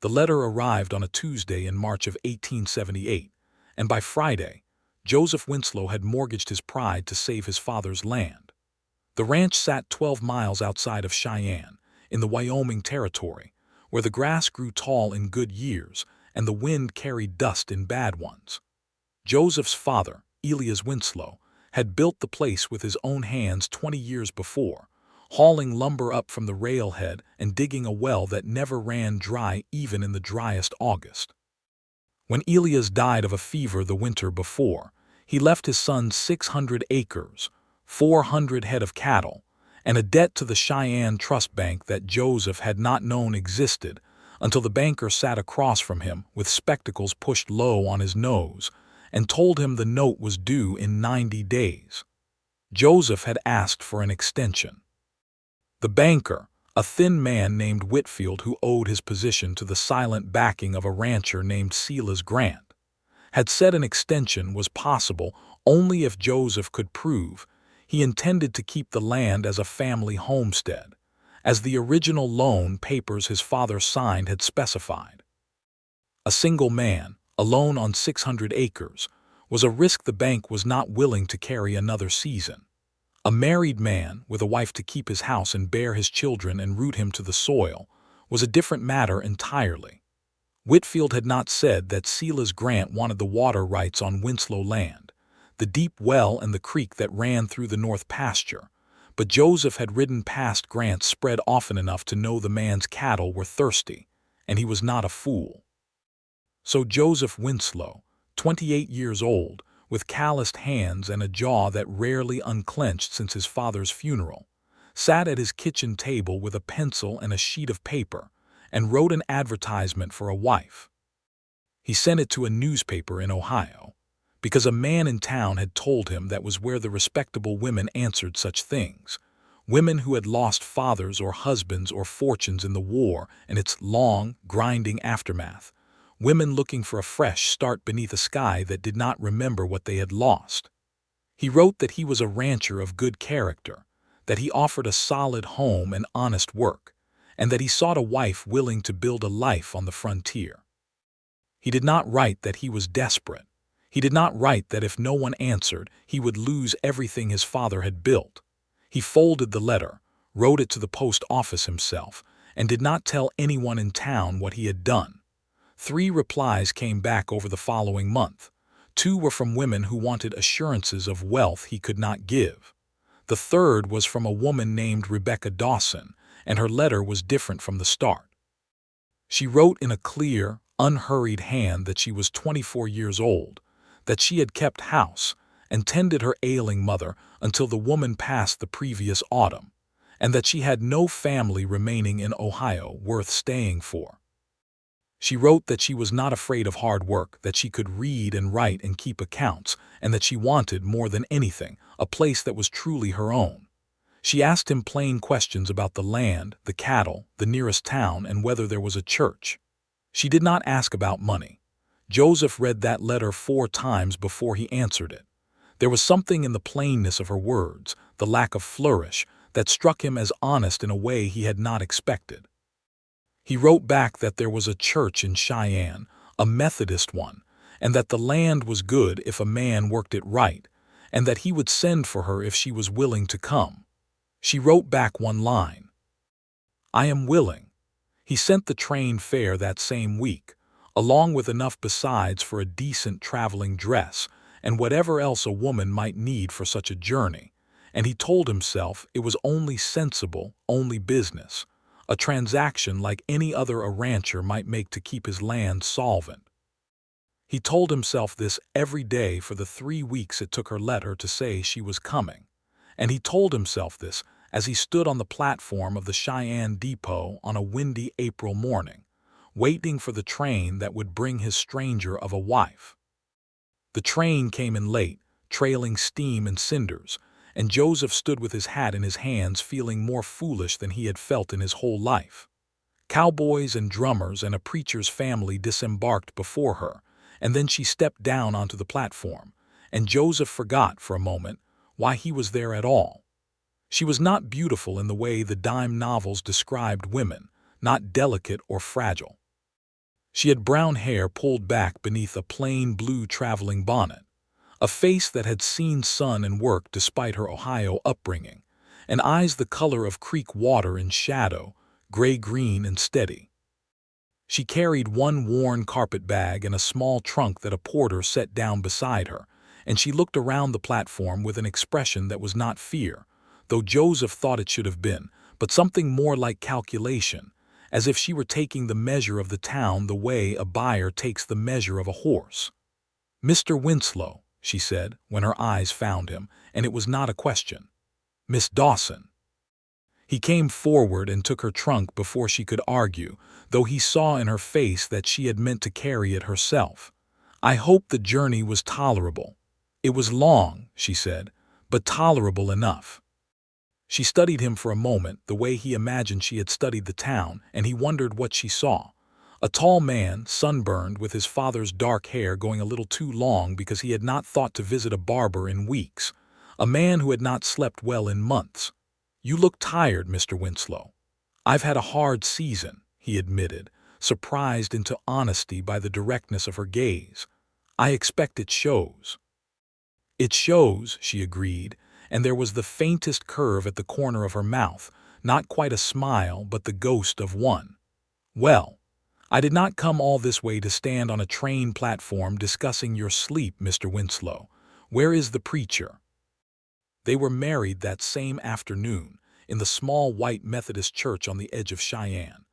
The letter arrived on a Tuesday in March of 1878, and by Friday, Joseph Winslow had mortgaged his pride to save his father's land. The ranch sat 12 miles outside of Cheyenne, in the Wyoming Territory, where the grass grew tall in good years and the wind carried dust in bad ones. Joseph's father, Elias Winslow, had built the place with his own hands 20 years before, hauling lumber up from the railhead and digging a well that never ran dry even in the driest August. When Elias died of a fever the winter before, he left his son 600 acres, 400 head of cattle, and a debt to the Cheyenne Trust Bank that Joseph had not known existed until the banker sat across from him with spectacles pushed low on his nose and told him the note was due in 90 days. Joseph had asked for an extension. The banker, a thin man named Whitfield who owed his position to the silent backing of a rancher named Silas Grant, had said an extension was possible only if Joseph could prove he intended to keep the land as a family homestead, as the original loan papers his father signed had specified. A single man, alone on 600 acres, was a risk the bank was not willing to carry another season. A married man, with a wife to keep his house and bear his children and root him to the soil, was a different matter entirely. Whitfield had not said that Silas Grant wanted the water rights on Winslow land, the deep well and the creek that ran through the north pasture, but Joseph had ridden past Grant's spread often enough to know the man's cattle were thirsty, and he was not a fool. So Joseph Winslow, 28 years old, with calloused hands and a jaw that rarely unclenched since his father's funeral, sat at his kitchen table with a pencil and a sheet of paper and wrote an advertisement for a wife. He sent it to a newspaper in Ohio, because a man in town had told him that was where the respectable women answered such things, women who had lost fathers or husbands or fortunes in the war and its long, grinding aftermath, women looking for a fresh start beneath a sky that did not remember what they had lost. He wrote that he was a rancher of good character, that he offered a solid home and honest work, and that he sought a wife willing to build a life on the frontier. He did not write that he was desperate. He did not write that if no one answered, he would lose everything his father had built. He folded the letter, wrote it to the post office himself, and did not tell anyone in town what he had done. 3 replies came back over the following month. 2 were from women who wanted assurances of wealth he could not give. The third was from a woman named Rebecca Dawson, and her letter was different from the start. She wrote in a clear, unhurried hand that she was 24 years old, that she had kept house and tended her ailing mother until the woman passed the previous autumn, and that she had no family remaining in Ohio worth staying for. She wrote that she was not afraid of hard work, that she could read and write and keep accounts, and that she wanted, more than anything, a place that was truly her own. She asked him plain questions about the land, the cattle, the nearest town, and whether there was a church. She did not ask about money. Joseph read that letter 4 times before he answered it. There was something in the plainness of her words, the lack of flourish, that struck him as honest in a way he had not expected. He wrote back that there was a church in Cheyenne, a Methodist one, and that the land was good if a man worked it right, and that he would send for her if she was willing to come. She wrote back one line. "I am willing." He sent the train fare that same week, along with enough besides for a decent traveling dress and whatever else a woman might need for such a journey, and he told himself it was only sensible, only business, a transaction like any other a rancher might make to keep his land solvent. He told himself this every day for the 3 weeks it took her letter to say she was coming, and he told himself this as he stood on the platform of the Cheyenne depot on a windy April morning, waiting for the train that would bring his stranger of a wife. The train came in late, trailing steam and cinders, and Joseph stood with his hat in his hands feeling more foolish than he had felt in his whole life. Cowboys and drummers and a preacher's family disembarked before her, and then she stepped down onto the platform, and Joseph forgot for a moment why he was there at all. She was not beautiful in the way the dime novels described women, not delicate or fragile. She had brown hair pulled back beneath a plain blue traveling bonnet, a face that had seen sun and work despite her Ohio upbringing, and eyes the color of creek water in shadow, gray-green and steady. She carried one worn carpet bag and a small trunk that a porter set down beside her, and she looked around the platform with an expression that was not fear, though Joseph thought it should have been, but something more like calculation, as if she were taking the measure of the town the way a buyer takes the measure of a horse. "Mr. Winslow," she said, when her eyes found him, and it was not a question. "Miss Dawson." He came forward and took her trunk before she could argue, though he saw in her face that she had meant to carry it herself. "I hope the journey was tolerable." "It was long," she said, "but tolerable enough." She studied him for a moment, the way he imagined she had studied the town, and he wondered what she saw. A tall man, sunburned, with his father's dark hair going a little too long because he had not thought to visit a barber in weeks. A man who had not slept well in months. "You look tired, Mr. Winslow." "I've had a hard season," he admitted, surprised into honesty by the directness of her gaze. "I expect it shows." "It shows," she agreed, and there was the faintest curve at the corner of her mouth, not quite a smile but the ghost of one. "Well, I did not come all this way to stand on a train platform discussing your sleep, Mr. Winslow. Where is the preacher?" They were married that same afternoon, in the small white Methodist church on the edge of Cheyenne,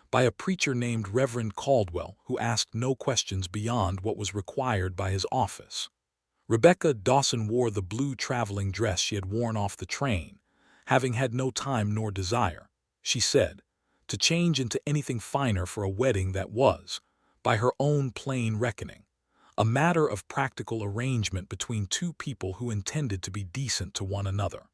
by a preacher named Reverend Caldwell, who asked no questions beyond what was required by his office. Rebecca Dawson wore the blue traveling dress she had worn off the train, having had no time nor desire, she said, to change into anything finer for a wedding that was, by her own plain reckoning, a matter of practical arrangement between two people who intended to be decent to one another.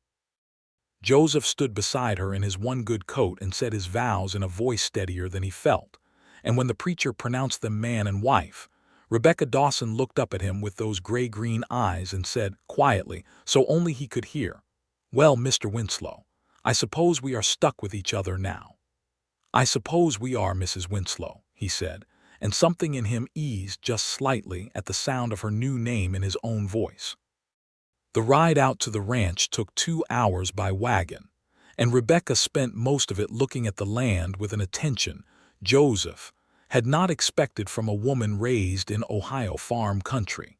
Joseph stood beside her in his one good coat and said his vows in a voice steadier than he felt, and when the preacher pronounced them man and wife, Rebecca Dawson looked up at him with those gray-green eyes and said, quietly, so only he could hear, "Well, Mr. Winslow, I suppose we are stuck with each other now." "I suppose we are, Mrs. Winslow," he said, and something in him eased just slightly at the sound of her new name in his own voice. The ride out to the ranch took 2 hours by wagon, and Rebecca spent most of it looking at the land with an attention Joseph had not expected from a woman raised in Ohio farm country.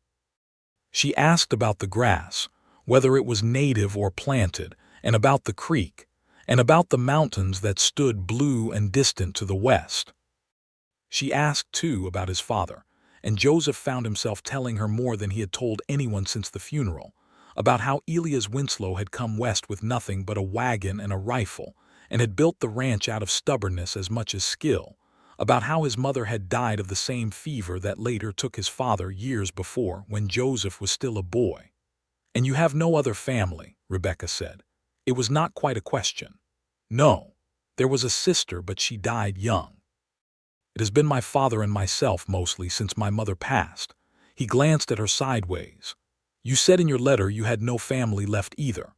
She asked about the grass, whether it was native or planted, and about the creek, and about the mountains that stood blue and distant to the west. She asked, too, about his father, and Joseph found himself telling her more than he had told anyone since the funeral, about how Elias Winslow had come west with nothing but a wagon and a rifle, and had built the ranch out of stubbornness as much as skill, about how his mother had died of the same fever that later took his father years before when Joseph was still a boy. "And you have no other family," Rebecca said. It was not quite a question. "No. There was a sister, but she died young. It has been my father and myself mostly since my mother passed." He glanced at her sideways. "You said in your letter you had no family left either."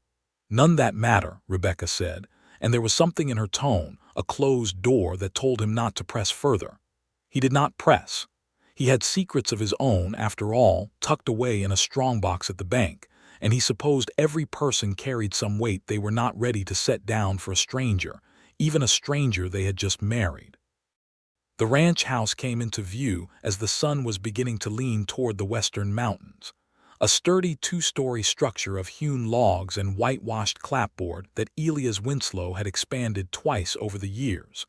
"None that matter," Rebecca said, and there was something in her tone, a closed door, that told him not to press further. He did not press. He had secrets of his own, after all, tucked away in a strongbox at the bank, and he supposed every person carried some weight they were not ready to set down for a stranger, even a stranger they had just married. The ranch house came into view as the sun was beginning to lean toward the western mountains. A sturdy 2-story structure of hewn logs and whitewashed clapboard that Elias Winslow had expanded twice over the years,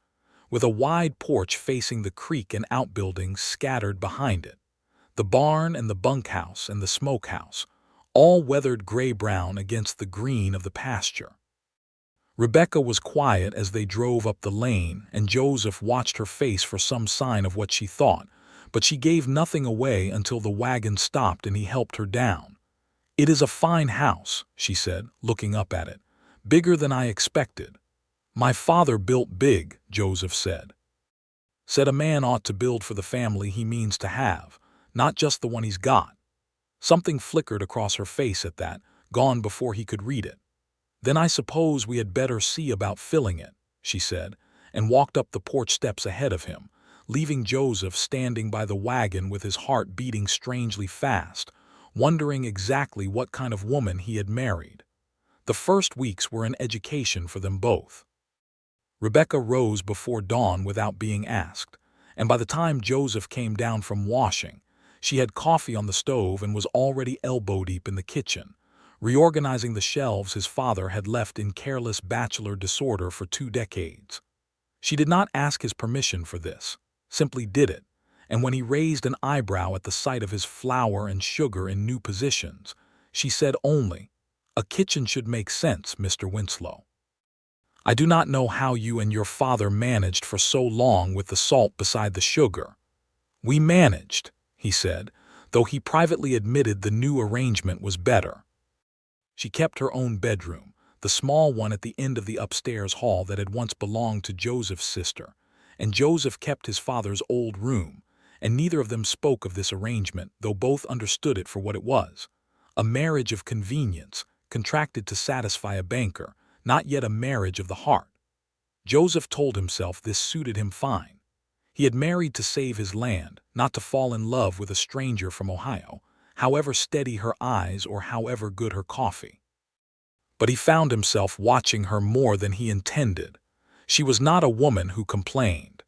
with a wide porch facing the creek and outbuildings scattered behind it. The barn and the bunkhouse and the smokehouse, all weathered gray-brown against the green of the pasture. Rebecca was quiet as they drove up the lane, and Joseph watched her face for some sign of what she thought, but she gave nothing away until the wagon stopped and he helped her down. "It is a fine house," she said, looking up at it. "Bigger than I expected." "My father built big," Joseph said. "Said a man ought to build for the family he means to have, not just the one he's got." Something flickered across her face at that, gone before he could read it. "Then I suppose we had better see about filling it," she said, and walked up the porch steps ahead of him, leaving Joseph standing by the wagon with his heart beating strangely fast, wondering exactly what kind of woman he had married. The first weeks were an education for them both. Rebecca rose before dawn without being asked, and by the time Joseph came down from washing, she had coffee on the stove and was already elbow-deep in the kitchen, reorganizing the shelves his father had left in careless bachelor disorder for 2 decades. She did not ask his permission for this, simply did it, and when he raised an eyebrow at the sight of his flour and sugar in new positions, she said only, "A kitchen should make sense, Mr. Winslow. I do not know how you and your father managed for so long with the salt beside the sugar." "We managed," he said, though he privately admitted the new arrangement was better. She kept her own bedroom, the small one at the end of the upstairs hall that had once belonged to Joseph's sister, and Joseph kept his father's old room, and neither of them spoke of this arrangement, though both understood it for what it was: a marriage of convenience, contracted to satisfy a banker, not yet a marriage of the heart. Joseph told himself this suited him fine. He had married to save his land, not to fall in love with a stranger from Ohio, however steady her eyes or however good her coffee. But he found himself watching her more than he intended. She was not a woman who complained.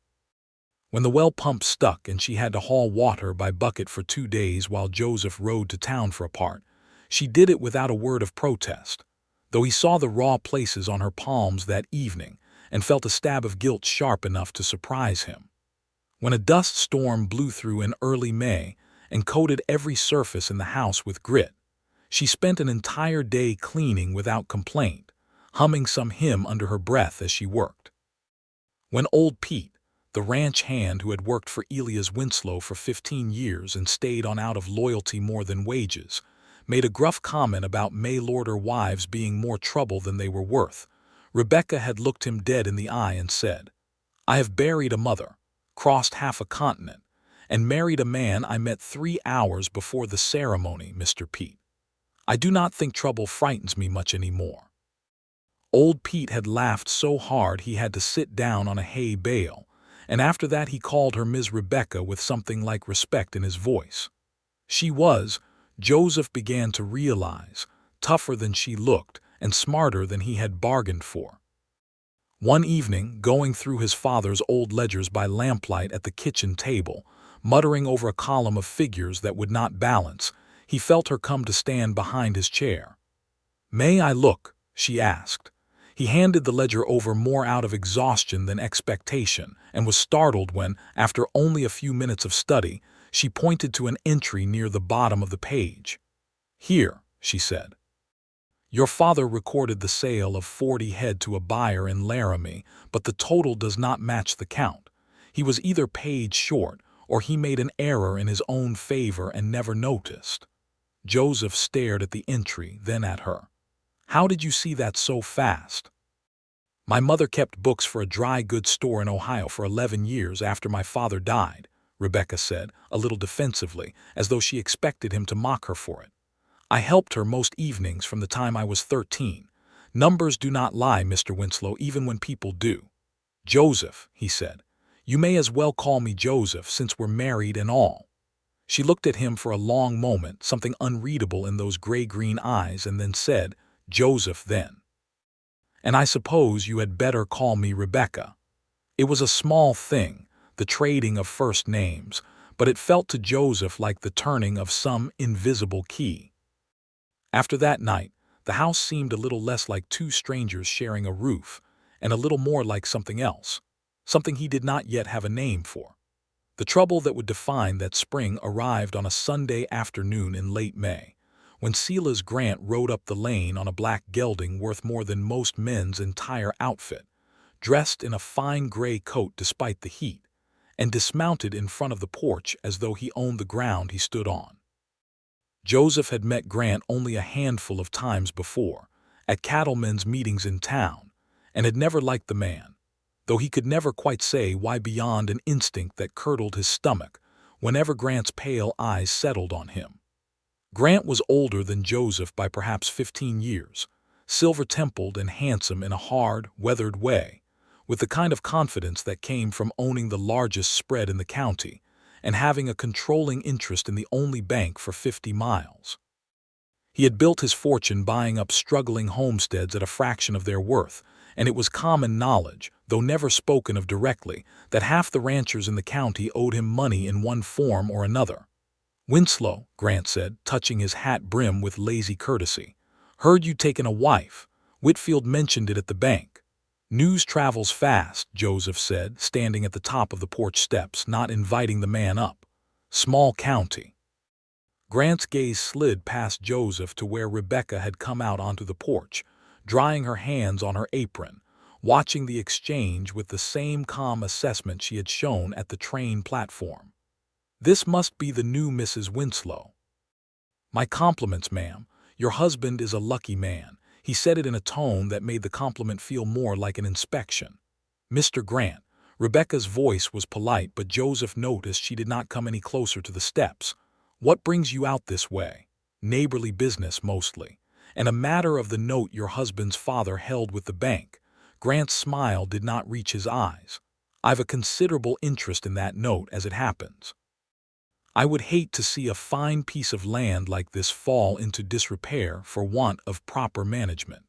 When the well pump stuck and she had to haul water by bucket for 2 days while Joseph rode to town for a part, she did it without a word of protest, though he saw the raw places on her palms that evening and felt a stab of guilt sharp enough to surprise him. When a dust storm blew through in early May and coated every surface in the house with grit, she spent an entire day cleaning without complaint, humming some hymn under her breath as she worked. When old Pete, the ranch hand who had worked for Elias Winslow for 15 years and stayed on out of loyalty more than wages, made a gruff comment about mail-order wives being more trouble than they were worth, Rebecca had looked him dead in the eye and said, "I have buried a mother, crossed half a continent, and married a man I met 3 hours before the ceremony, Mr. Pete. I do not think trouble frightens me much anymore." Old Pete had laughed so hard he had to sit down on a hay bale, and after that he called her Ms. Rebecca with something like respect in his voice. She was, Joseph began to realize, tougher than she looked and smarter than he had bargained for. One evening, going through his father's old ledgers by lamplight at the kitchen table, muttering over a column of figures that would not balance, he felt her come to stand behind his chair. "May I look?" she asked. He handed the ledger over more out of exhaustion than expectation and was startled when, after only a few minutes of study, she pointed to an entry near the bottom of the page. "Here," she said. "Your father recorded the sale of 40 head to a buyer in Laramie, but the total does not match the count. He was either paid short or he made an error in his own favor and never noticed." Joseph stared at the entry, then at her. "How did you see that so fast?" "My mother kept books for a dry goods store in Ohio for 11 years after my father died," Rebecca said, a little defensively, as though she expected him to mock her for it. "I helped her most evenings from the time I was 13. Numbers do not lie, Mr. Winslow, even when people do." "Joseph," he said. "You may as well call me Joseph since we're married and all." She looked at him for a long moment, something unreadable in those gray-green eyes, and then said, "Joseph, then. And I suppose you had better call me Rebecca." It was a small thing, the trading of first names, but it felt to Joseph like the turning of some invisible key. After that night, the house seemed a little less like 2 strangers sharing a roof, and a little more like something else, something he did not yet have a name for. The trouble that would define that spring arrived on a Sunday afternoon in late May, when Silas Grant rode up the lane on a black gelding worth more than most men's entire outfit, dressed in a fine gray coat despite the heat, and dismounted in front of the porch as though he owned the ground he stood on. Joseph had met Grant only a handful of times before, at cattlemen's meetings in town, and had never liked the man, though he could never quite say why beyond an instinct that curdled his stomach whenever Grant's pale eyes settled on him. Grant was older than Joseph by perhaps 15 years, silver-templed and handsome in a hard, weathered way, with the kind of confidence that came from owning the largest spread in the county and having a controlling interest in the only bank for 50 miles. He had built his fortune buying up struggling homesteads at a fraction of their worth, and it was common knowledge, though never spoken of directly, that half the ranchers in the county owed him money in one form or another. "Winslow," Grant said, touching his hat brim with lazy courtesy. "Heard you'd taken a wife. Whitfield mentioned it at the bank." "News travels fast," Joseph said, standing at the top of the porch steps, not inviting the man up. "Small county." Grant's gaze slid past Joseph to where Rebecca had come out onto the porch, drying her hands on her apron, watching the exchange with the same calm assessment she had shown at the train platform. "This must be the new Mrs. Winslow." "My compliments, ma'am. Your husband is a lucky man." He said it in a tone that made the compliment feel more like an inspection. "Mr. Grant." Rebecca's voice was polite, but Joseph noticed she did not come any closer to the steps. "What brings you out this way?" "Neighborly business, mostly. And a matter of the note your husband's father held with the bank." Grant's smile did not reach his eyes. "I've a considerable interest in that note, as it happens. I would hate to see a fine piece of land like this fall into disrepair for want of proper management.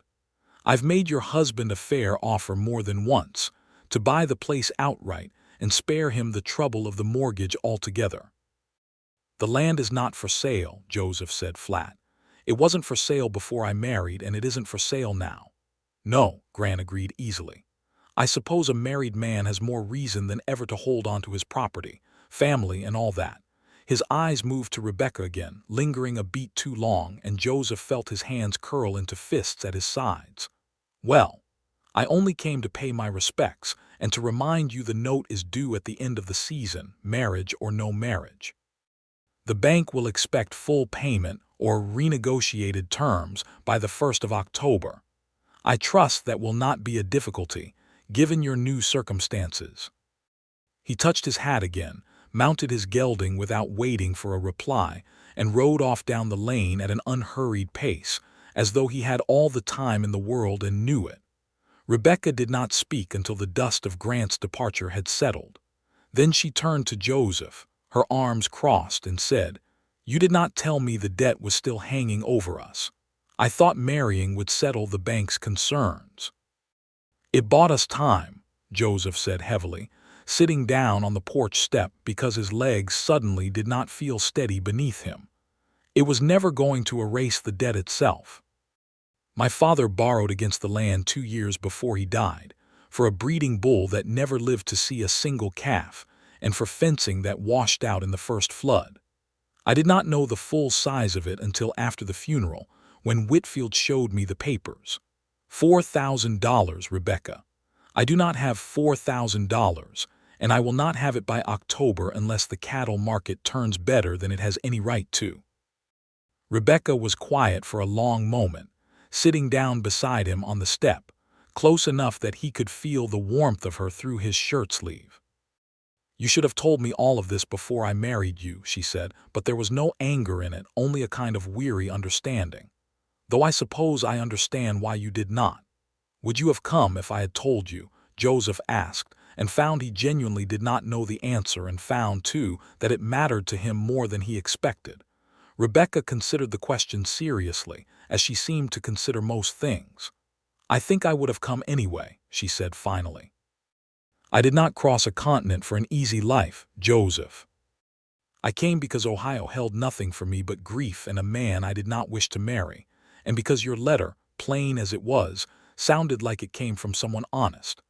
I've made your husband a fair offer more than once, to buy the place outright and spare him the trouble of the mortgage altogether." "The land is not for sale," Joseph said flat. "It wasn't for sale before I married, and it isn't for sale now." "No," Grant agreed easily. "I suppose a married man has more reason than ever to hold on to his property, family, and all that." His eyes moved to Rebecca again, lingering a beat too long, and Joseph felt his hands curl into fists at his sides. "Well, I only came to pay my respects and to remind you the note is due at the end of the season, marriage or no marriage. The bank will expect full payment or renegotiated terms by the 1st of October. I trust that will not be a difficulty, given your new circumstances." He touched his hat again, mounted his gelding without waiting for a reply, and rode off down the lane at an unhurried pace, as though he had all the time in the world and knew it. Rebecca did not speak until the dust of Grant's departure had settled. Then she turned to Joseph, her arms crossed, and said, "You did not tell me the debt was still hanging over us. I thought marrying would settle the bank's concerns." "It bought us time," Joseph said heavily, sitting down on the porch step because his legs suddenly did not feel steady beneath him. "It was never going to erase the debt itself. My father borrowed against the land 2 years before he died, for a breeding bull that never lived to see a single calf, and for fencing that washed out in the first flood. I did not know the full size of it until after the funeral, when Whitfield showed me the papers. $4,000, Rebecca. I do not have $4,000, and I will not have it by October unless the cattle market turns better than it has any right to." Rebecca was quiet for a long moment, sitting down beside him on the step, close enough that he could feel the warmth of her through his shirt sleeve. "You should have told me all of this before I married you," she said, but there was no anger in it, only a kind of weary understanding. "Though I suppose I understand why you did not." "Would you have come if I had told you?" Joseph asked, and found he genuinely did not know the answer, and found, too, that it mattered to him more than he expected. Rebecca considered the question seriously, as she seemed to consider most things. "I think I would have come anyway," she said finally. "I did not cross a continent for an easy life, Joseph. I came because Ohio held nothing for me but grief and a man I did not wish to marry, and because your letter, plain as it was, sounded like it came from someone honest.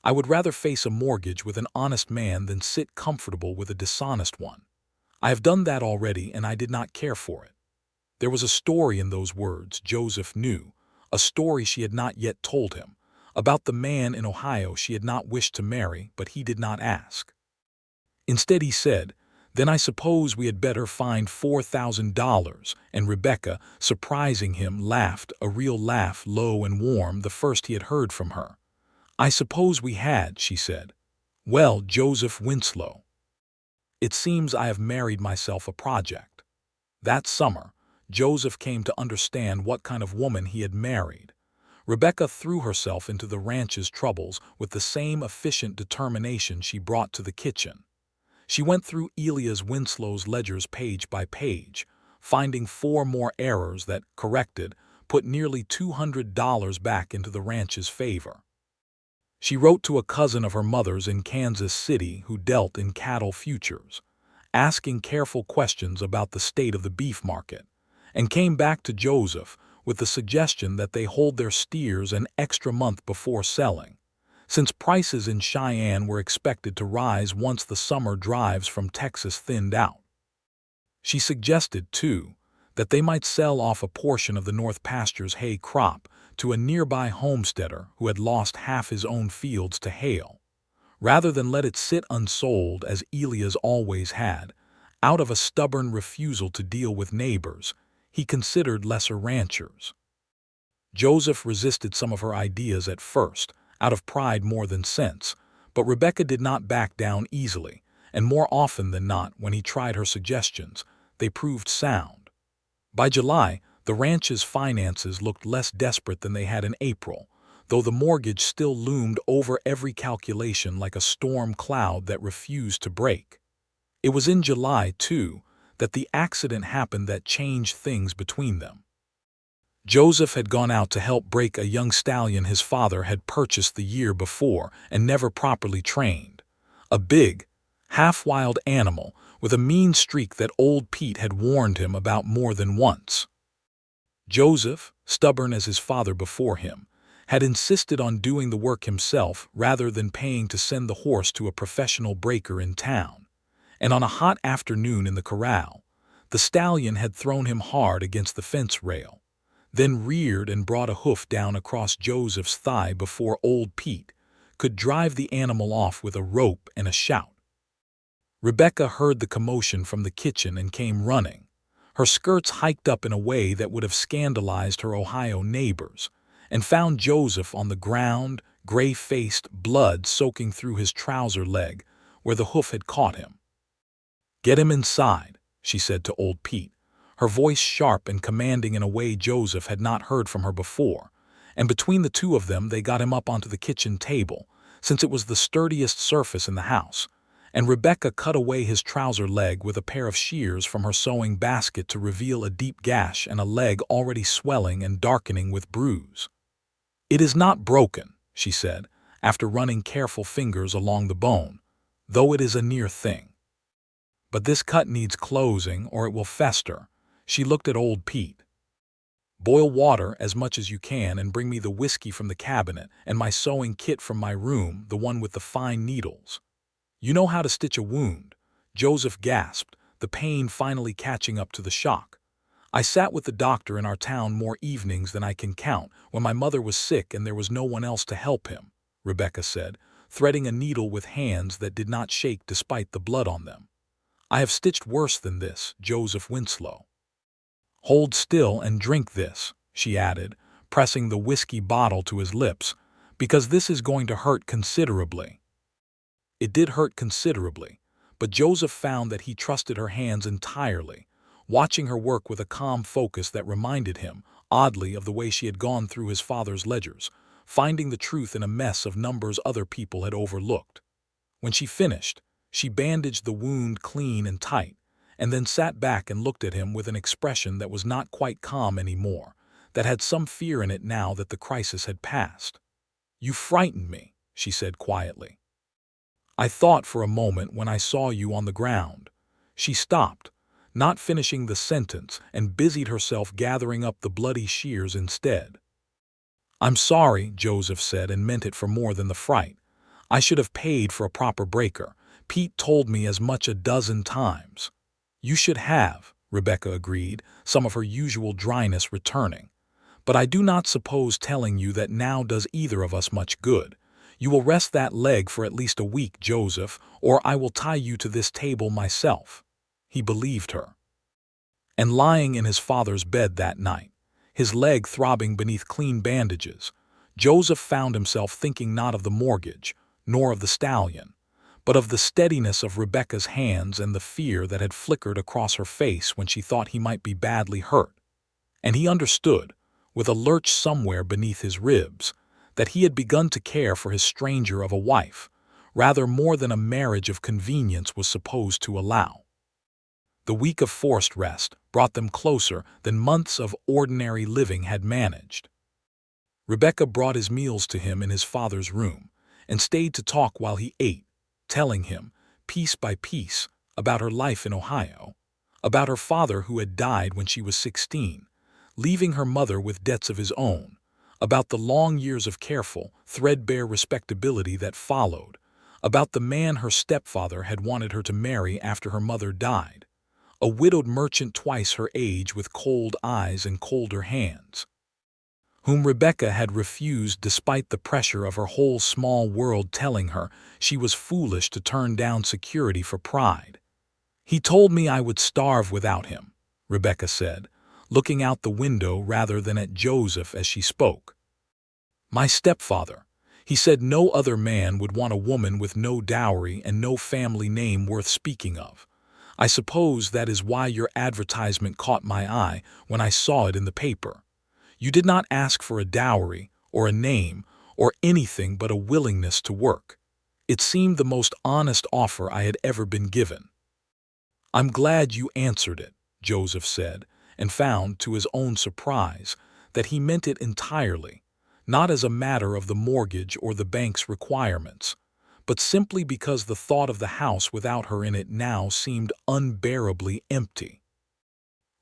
I would rather face a mortgage with an honest man than sit comfortable with a dishonest one. I have done that already, and I did not care for it." There was a story in those words, Joseph knew, a story she had not yet told him, about the man in Ohio she had not wished to marry, but he did not ask. Instead he said, "Then I suppose we had better find $4,000, and Rebecca, surprising him, laughed, a real laugh, low and warm, the first he had heard from her. "I suppose we had," she said. "Well, Joseph Winslow, it seems I have married myself a project." That summer, Joseph came to understand what kind of woman he had married. Rebecca threw herself into the ranch's troubles with the same efficient determination she brought to the kitchen. She went through Winslow's ledgers page by page, finding 4 more errors that, corrected, put nearly $200 back into the ranch's favor. She wrote to a cousin of her mother's in Kansas City who dealt in cattle futures, asking careful questions about the state of the beef market, and came back to Joseph with the suggestion that they hold their steers an extra month before selling, since prices in Cheyenne were expected to rise once the summer drives from Texas thinned out. She suggested, too, that they might sell off a portion of the North Pasture's hay crop to a nearby homesteader who had lost half his own fields to hail, rather than let it sit unsold as Elias always had. Out of a stubborn refusal to deal with neighbors, he considered lesser ranchers. Joseph resisted some of her ideas at first, out of pride more than sense, but Rebecca did not back down easily, and more often than not, when he tried her suggestions, they proved sound. By July, the ranch's finances looked less desperate than they had in April, though the mortgage still loomed over every calculation like a storm cloud that refused to break. It was in July, too, that the accident happened that changed things between them. Joseph had gone out to help break a young stallion his father had purchased the year before and never properly trained. A big, half-wild animal with a mean streak that old Pete had warned him about more than once. Joseph, stubborn as his father before him, had insisted on doing the work himself rather than paying to send the horse to a professional breaker in town. And on a hot afternoon in the corral, the stallion had thrown him hard against the fence rail, then reared and brought a hoof down across Joseph's thigh before old Pete could drive the animal off with a rope and a shout. Rebecca heard the commotion from the kitchen and came running, her skirts hiked up in a way that would have scandalized her Ohio neighbors, and found Joseph on the ground, gray-faced, blood soaking through his trouser leg where the hoof had caught him. "Get him inside," she said to old Pete, her voice sharp and commanding in a way Joseph had not heard from her before, and between the two of them they got him up onto the kitchen table, since it was the sturdiest surface in the house, and Rebecca cut away his trouser leg with a pair of shears from her sewing basket to reveal a deep gash and a leg already swelling and darkening with bruise. "It is not broken," she said, after running careful fingers along the bone, "though it is a near thing. But this cut needs closing or it will fester." She looked at old Pete. "Boil water as much as you can and bring me the whiskey from the cabinet and my sewing kit from my room, the one with the fine needles. You know how to stitch a wound," Joseph gasped, the pain finally catching up to the shock. "I sat with the doctor in our town more evenings than I can count when my mother was sick and there was no one else to help him," Rebecca said, threading a needle with hands that did not shake despite the blood on them. "I have stitched worse than this, Joseph Winslow. Hold still and drink this," she added, pressing the whiskey bottle to his lips, "because this is going to hurt considerably." It did hurt considerably, but Joseph found that he trusted her hands entirely, watching her work with a calm focus that reminded him, oddly, of the way she had gone through his father's ledgers, finding the truth in a mess of numbers other people had overlooked. When she finished, she bandaged the wound clean and tight, and then sat back and looked at him with an expression that was not quite calm anymore, that had some fear in it now that the crisis had passed. "You frightened me," she said quietly. "I thought for a moment when I saw you on the ground." She stopped, not finishing the sentence, and busied herself gathering up the bloody shears instead. "I'm sorry," Joseph said, and meant it for more than the fright. "I should have paid for a proper breaker. Pete told me as much a dozen times." "You should have," Rebecca agreed, some of her usual dryness returning. "But I do not suppose telling you that now does either of us much good. You will rest that leg for at least a week, Joseph, or I will tie you to this table myself." He believed her. And lying in his father's bed that night, his leg throbbing beneath clean bandages, Joseph found himself thinking not of the mortgage, nor of the stallion, but of the steadiness of Rebecca's hands and the fear that had flickered across her face when she thought he might be badly hurt. And he understood, with a lurch somewhere beneath his ribs, that he had begun to care for his stranger of a wife, rather more than a marriage of convenience was supposed to allow. The week of forced rest brought them closer than months of ordinary living had managed. Rebecca brought his meals to him in his father's room and stayed to talk while he ate, telling him, piece by piece, about her life in Ohio, about her father who had died when she was 16, leaving her mother with debts of his own, about the long years of careful, threadbare respectability that followed, about the man her stepfather had wanted her to marry after her mother died, a widowed merchant twice her age with cold eyes and colder hands, whom Rebecca had refused despite the pressure of her whole small world telling her she was foolish to turn down security for pride. "He told me I would starve without him," Rebecca said, looking out the window rather than at Joseph as she spoke. "My stepfather. He said no other man would want a woman with no dowry and no family name worth speaking of. I suppose that is why your advertisement caught my eye when I saw it in the paper. You did not ask for a dowry, or a name, or anything but a willingness to work. It seemed the most honest offer I had ever been given." "I'm glad you answered it," Joseph said, and found, to his own surprise, that he meant it entirely, not as a matter of the mortgage or the bank's requirements, but simply because the thought of the house without her in it now seemed unbearably empty.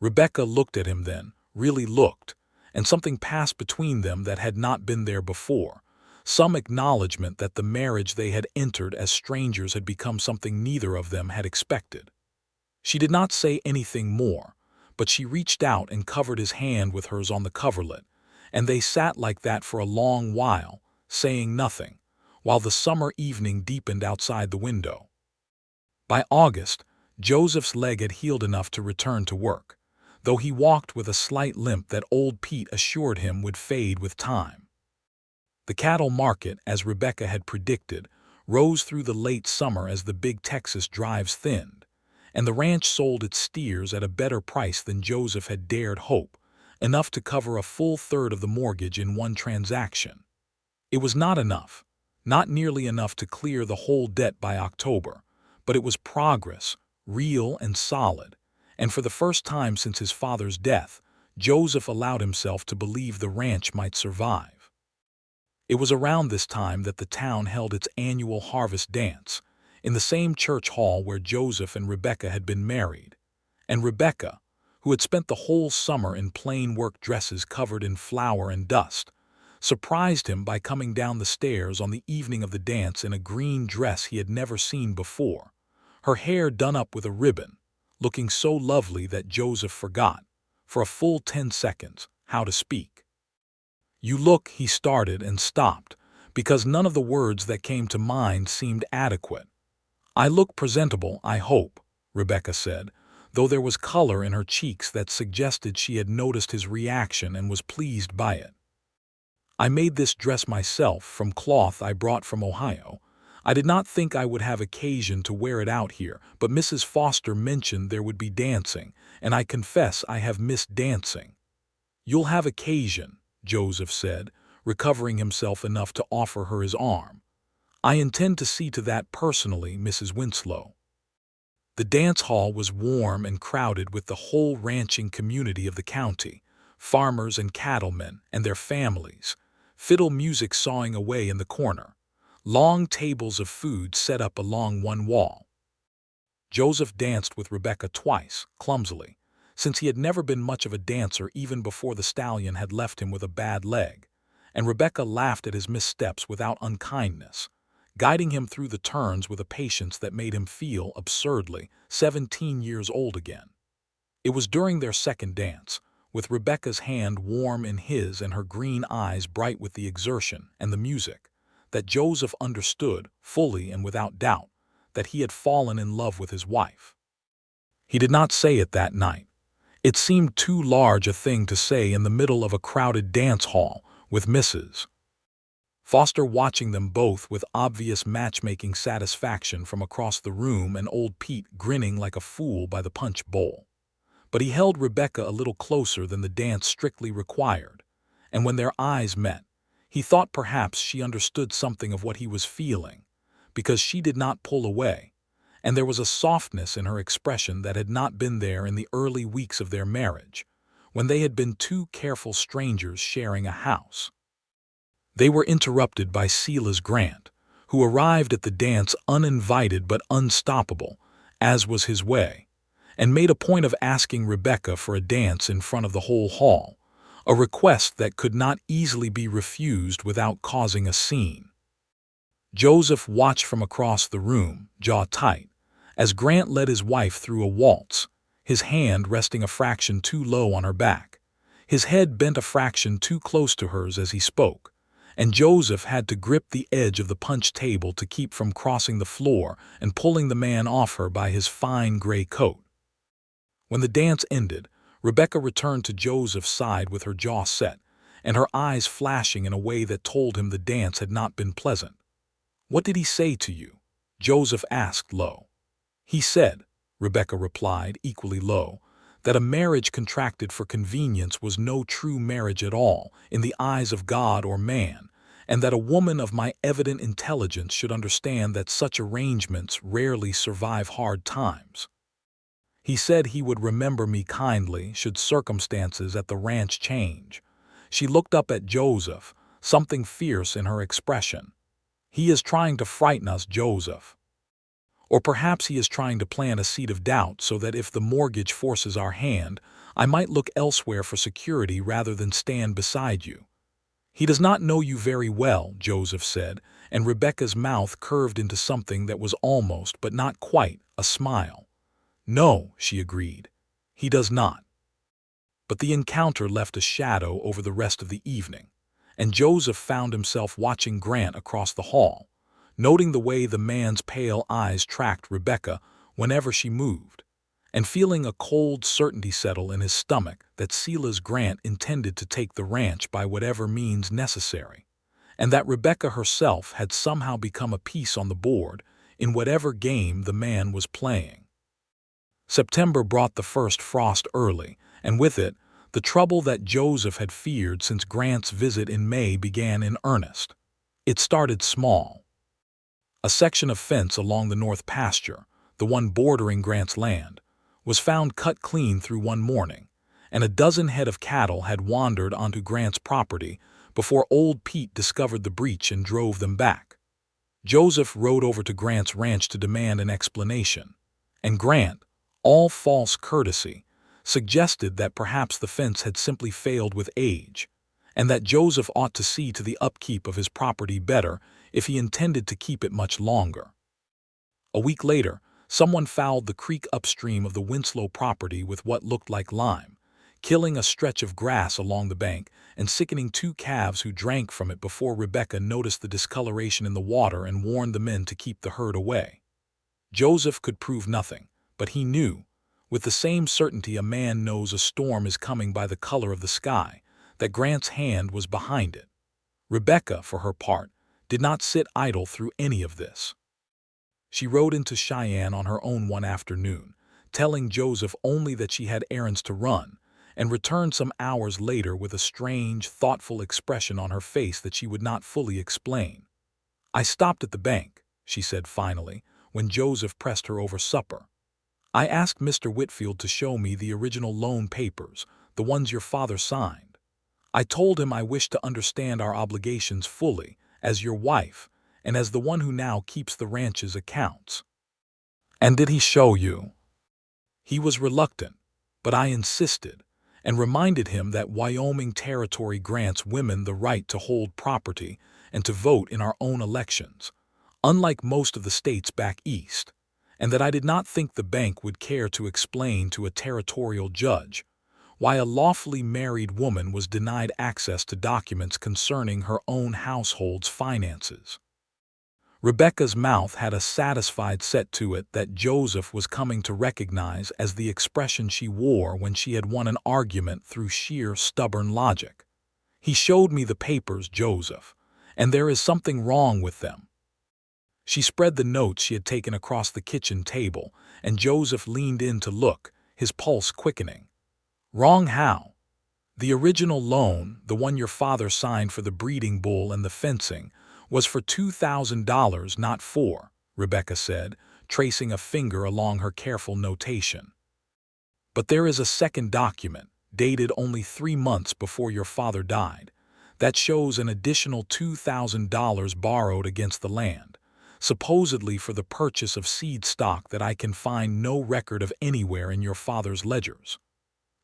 Rebecca looked at him then, really looked, and something passed between them that had not been there before, some acknowledgement that the marriage they had entered as strangers had become something neither of them had expected. She did not say anything more, but she reached out and covered his hand with hers on the coverlet, and they sat like that for a long while, saying nothing, while the summer evening deepened outside the window. By August, Joseph's leg had healed enough to return to work, though he walked with a slight limp that old Pete assured him would fade with time. The cattle market, as Rebecca had predicted, rose through the late summer as the big Texas drives thinned, and the ranch sold its steers at a better price than Joseph had dared hope, enough to cover a full third of the mortgage in one transaction. It was not enough, not nearly enough to clear the whole debt by October, but it was progress, real and solid, and for the first time since his father's death, Joseph allowed himself to believe the ranch might survive. It was around this time that the town held its annual harvest dance, in the same church hall where Joseph and Rebecca had been married, and Rebecca, who had spent the whole summer in plain work dresses covered in flour and dust, surprised him by coming down the stairs on the evening of the dance in a green dress he had never seen before, her hair done up with a ribbon, looking so lovely that Joseph forgot, for a full 10 seconds, how to speak. "You look," he started and stopped, because none of the words that came to mind seemed adequate. "I look presentable, I hope," Rebecca said, though there was color in her cheeks that suggested she had noticed his reaction and was pleased by it. "I made this dress myself from cloth I brought from Ohio. I did not think I would have occasion to wear it out here, but Mrs. Foster mentioned there would be dancing, and I confess I have missed dancing." "You'll have occasion," Joseph said, recovering himself enough to offer her his arm. "I intend to see to that personally, Mrs. Winslow." The dance hall was warm and crowded with the whole ranching community of the county, farmers and cattlemen and their families, fiddle music sawing away in the corner, long tables of food set up along one wall. Joseph danced with Rebecca twice, clumsily, since he had never been much of a dancer even before the stallion had left him with a bad leg, and Rebecca laughed at his missteps without unkindness, guiding him through the turns with a patience that made him feel, absurdly, 17 years old again. It was during their second dance, with Rebecca's hand warm in his and her green eyes bright with the exertion and the music, that Joseph understood, fully and without doubt, that he had fallen in love with his wife. He did not say it that night. It seemed too large a thing to say in the middle of a crowded dance hall with Mrs. Foster watching them both with obvious matchmaking satisfaction from across the room and old Pete grinning like a fool by the punch bowl. But he held Rebecca a little closer than the dance strictly required, and when their eyes met, he thought perhaps she understood something of what he was feeling, because she did not pull away, and there was a softness in her expression that had not been there in the early weeks of their marriage, when they had been two careful strangers sharing a house. They were interrupted by Silas Grant, who arrived at the dance uninvited but unstoppable, as was his way, and made a point of asking Rebecca for a dance in front of the whole hall, a request that could not easily be refused without causing a scene. Joseph watched from across the room, jaw tight, as Grant led his wife through a waltz, his hand resting a fraction too low on her back, his head bent a fraction too close to hers as he spoke, and Joseph had to grip the edge of the punch table to keep from crossing the floor and pulling the man off her by his fine gray coat. When the dance ended, Rebecca returned to Joseph's side with her jaw set, and her eyes flashing in a way that told him the dance had not been pleasant. "What did he say to you?" Joseph asked low. "He said," Rebecca replied, equally low, "that a marriage contracted for convenience was no true marriage at all in the eyes of God or man, and that a woman of my evident intelligence should understand that such arrangements rarely survive hard times. He said he would remember me kindly should circumstances at the ranch change." She looked up at Joseph, something fierce in her expression. "He is trying to frighten us, Joseph. Or perhaps he is trying to plant a seed of doubt so that if the mortgage forces our hand, I might look elsewhere for security rather than stand beside you." "He does not know you very well," Joseph said, and Rebecca's mouth curved into something that was almost, but not quite, a smile. "No," she agreed, "he does not." But the encounter left a shadow over the rest of the evening, and Joseph found himself watching Grant across the hall, noting the way the man's pale eyes tracked Rebecca whenever she moved, and feeling a cold certainty settle in his stomach that Silas Grant intended to take the ranch by whatever means necessary, and that Rebecca herself had somehow become a piece on the board in whatever game the man was playing. September brought the first frost early, and with it, the trouble that Joseph had feared since Grant's visit in May began in earnest. It started small. A section of fence along the north pasture, the one bordering Grant's land, was found cut clean through one morning, and a dozen head of cattle had wandered onto Grant's property before old Pete discovered the breach and drove them back. Joseph rode over to Grant's ranch to demand an explanation, and Grant, all false courtesy, suggested that perhaps the fence had simply failed with age, and that Joseph ought to see to the upkeep of his property better if he intended to keep it much longer. A week later, someone fouled the creek upstream of the Winslow property with what looked like lime, killing a stretch of grass along the bank and sickening two calves who drank from it before Rebecca noticed the discoloration in the water and warned the men to keep the herd away. Joseph could prove nothing, but he knew, with the same certainty a man knows a storm is coming by the color of the sky, that Grant's hand was behind it. Rebecca, for her part, did not sit idle through any of this. She rode into Cheyenne on her own one afternoon, telling Joseph only that she had errands to run, and returned some hours later with a strange, thoughtful expression on her face that she would not fully explain. "I stopped at the bank," she said finally, when Joseph pressed her over supper. "I asked Mr. Whitfield to show me the original loan papers, the ones your father signed. I told him I wished to understand our obligations fully, as your wife, and as the one who now keeps the ranch's accounts." "And did he show you?" "He was reluctant, but I insisted, and reminded him that Wyoming Territory grants women the right to hold property and to vote in our own elections, unlike most of the states back east, and that I did not think the bank would care to explain to a territorial judge why a lawfully married woman was denied access to documents concerning her own household's finances." Rebecca's mouth had a satisfied set to it that Joseph was coming to recognize as the expression she wore when she had won an argument through sheer stubborn logic. "He showed me the papers, Joseph, and there is something wrong with them." She spread the notes she had taken across the kitchen table, and Joseph leaned in to look, his pulse quickening. "Wrong how?" The original loan, the one your father signed for the breeding bull and the fencing, was for $2,000, not four, Rebecca said, tracing a finger along her careful notation. But there is a second document, dated only 3 months before your father died, that shows an additional $2,000 borrowed against the land, supposedly for the purchase of seed stock that I can find no record of anywhere in your father's ledgers.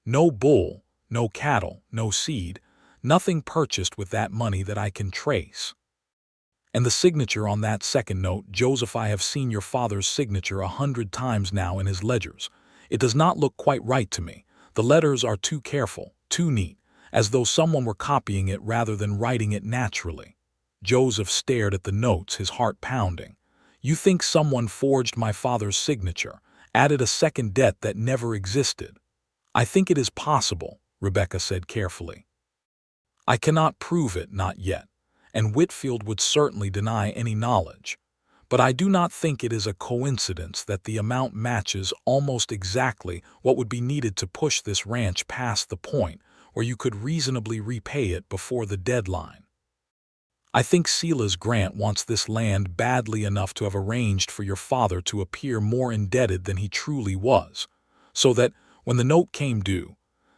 No bull, no cattle, no seed, nothing purchased with that money that I can trace. And the signature on that second note, Joseph, I have seen your father's signature 100 times now in his ledgers. It does not look quite right to me. The letters are too careful, too neat, as though someone were copying it rather than writing it naturally. Joseph stared at the notes, his heart pounding. You think someone forged my father's signature, added a second debt that never existed? I think it is possible, Rebecca said carefully. I cannot prove it, not yet, and Whitfield would certainly deny any knowledge. But I do not think it is a coincidence that the amount matches almost exactly what would be needed to push this ranch past the point where you could reasonably repay it before the deadline. I think Silas Grant wants this land badly enough to have arranged for your father to appear more indebted than he truly was, so that, when the note came due,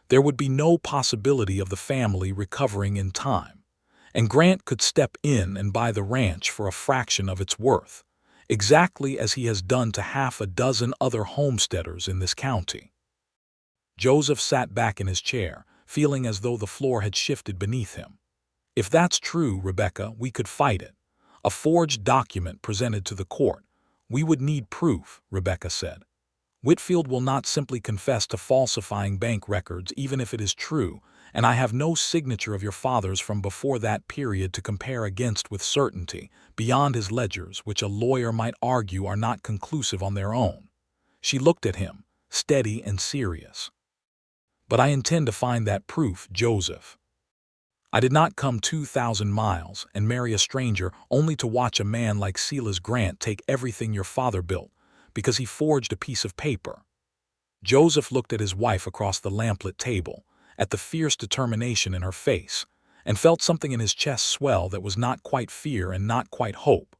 there would be no possibility of the family recovering in time, and Grant could step in and buy the ranch for a fraction of its worth, exactly as he has done to half a dozen other homesteaders in this county. Joseph sat back in his chair, feeling as though the floor had shifted beneath him. If that's true, Rebecca, we could fight it. A forged document presented to the court. We would need proof, Rebecca said. Whitfield will not simply confess to falsifying bank records even if it is true, and I have no signature of your father's from before that period to compare against with certainty, beyond his ledgers, which a lawyer might argue are not conclusive on their own. She looked at him, steady and serious. But I intend to find that proof, Joseph. I did not come 2,000 miles and marry a stranger only to watch a man like Silas Grant take everything your father built, because he forged a piece of paper. Joseph looked at his wife across the lamplit table, at the fierce determination in her face, and felt something in his chest swell that was not quite fear and not quite hope,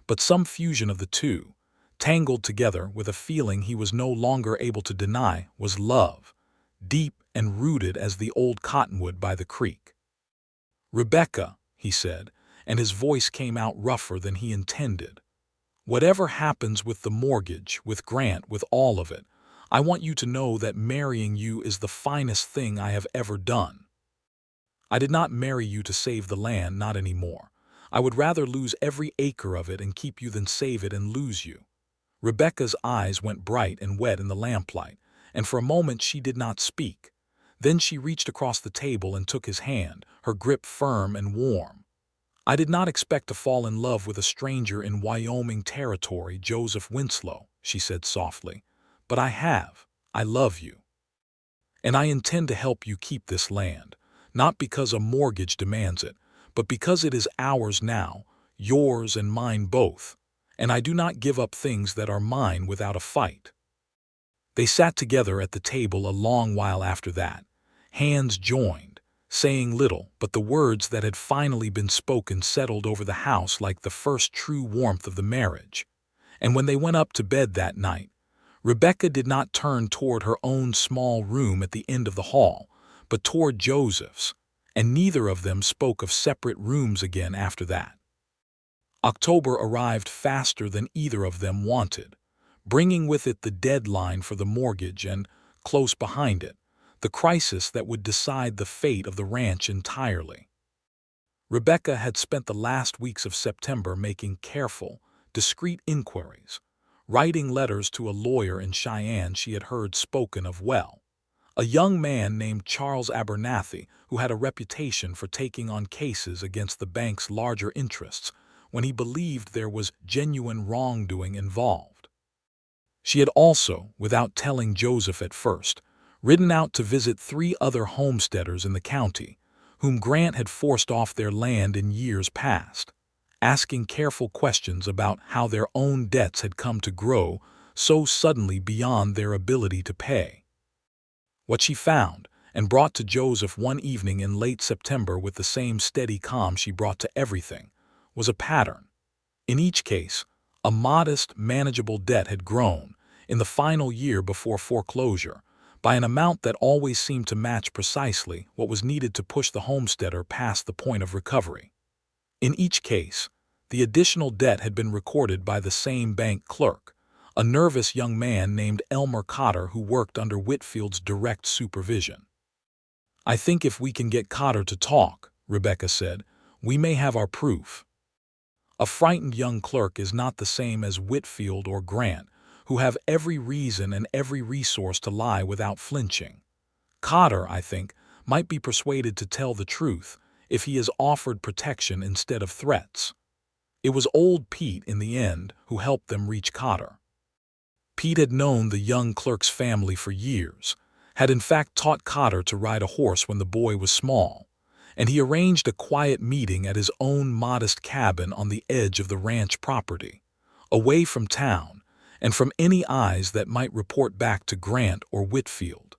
but some fusion of the two, tangled together with a feeling he was no longer able to deny was love, deep and rooted as the old cottonwood by the creek. Rebecca, he said, and his voice came out rougher than he intended. Whatever happens with the mortgage, with Grant, with all of it, I want you to know that marrying you is the finest thing I have ever done. I did not marry you to save the land, not anymore. I would rather lose every acre of it and keep you than save it and lose you. Rebecca's eyes went bright and wet in the lamplight, and for a moment she did not speak. Then she reached across the table and took his hand, her grip firm and warm. I did not expect to fall in love with a stranger in Wyoming Territory, Joseph Winslow, she said softly, but I have. I love you. And I intend to help you keep this land, not because a mortgage demands it, but because it is ours now, yours and mine both, and I do not give up things that are mine without a fight. They sat together at the table a long while after that, hands joined, saying little, but the words that had finally been spoken settled over the house like the first true warmth of the marriage. And when they went up to bed that night, Rebecca did not turn toward her own small room at the end of the hall, but toward Joseph's, and neither of them spoke of separate rooms again after that. October arrived faster than either of them wanted, bringing with it the deadline for the mortgage and, close behind it, the crisis that would decide the fate of the ranch entirely. Rebecca had spent the last weeks of September making careful, discreet inquiries, writing letters to a lawyer in Cheyenne she had heard spoken of well, a young man named Charles Abernathy who had a reputation for taking on cases against the bank's larger interests when he believed there was genuine wrongdoing involved. She had also, without telling Joseph at first, ridden out to visit 3 other homesteaders in the county, whom Grant had forced off their land in years past, asking careful questions about how their own debts had come to grow so suddenly beyond their ability to pay. What she found, and brought to Joseph one evening in late September with the same steady calm she brought to everything, was a pattern. In each case, a modest, manageable debt had grown, in the final year before foreclosure, by an amount that always seemed to match precisely what was needed to push the homesteader past the point of recovery. In each case, the additional debt had been recorded by the same bank clerk, a nervous young man named Elmer Cotter who worked under Whitfield's direct supervision. "I think if we can get Cotter to talk," Rebecca said, "we may have our proof." A frightened young clerk is not the same as Whitfield or Grant, who have every reason and every resource to lie without flinching. Cotter, I think, might be persuaded to tell the truth if he is offered protection instead of threats. It was old Pete, in the end, who helped them reach Cotter. Pete had known the young clerk's family for years, had in fact taught Cotter to ride a horse when the boy was small, and he arranged a quiet meeting at his own modest cabin on the edge of the ranch property, away from town and from any eyes that might report back to Grant or Whitfield.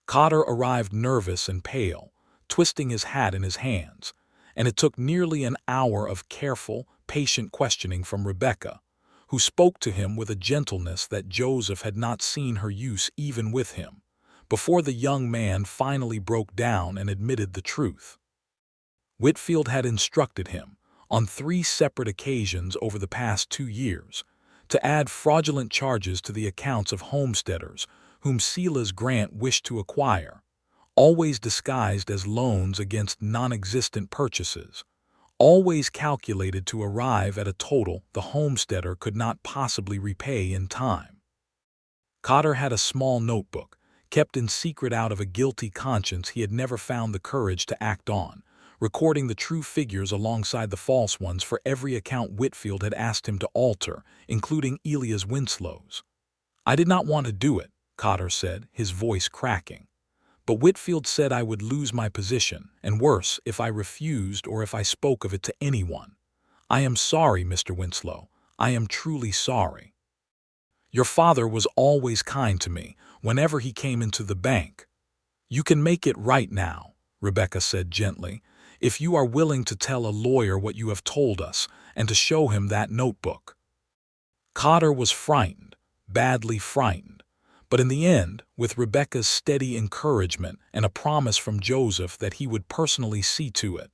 Cotter arrived nervous and pale, twisting his hat in his hands, and it took nearly an hour of careful, patient questioning from Rebecca, who spoke to him with a gentleness that Joseph had not seen her use even with him, before the young man finally broke down and admitted the truth. Whitfield had instructed him, on 3 separate occasions over the past 2 years, to add fraudulent charges to the accounts of homesteaders whom Silas Grant wished to acquire, always disguised as loans against non-existent purchases, always calculated to arrive at a total the homesteader could not possibly repay in time. Cotter had a small notebook, kept in secret out of a guilty conscience he had never found the courage to act on, recording the true figures alongside the false ones for every account Whitfield had asked him to alter, including Elias Winslow's. "I did not want to do it," Cotter said, his voice cracking. "But Whitfield said I would lose my position, and worse, if I refused or if I spoke of it to anyone. I am sorry, Mr. Winslow. I am truly sorry. Your father was always kind to me whenever he came into the bank. You can make it right now," Rebecca said gently, "if you are willing to tell a lawyer what you have told us and to show him that notebook." Cotter was frightened, badly frightened, but in the end, with Rebecca's steady encouragement and a promise from Joseph that he would personally see to it,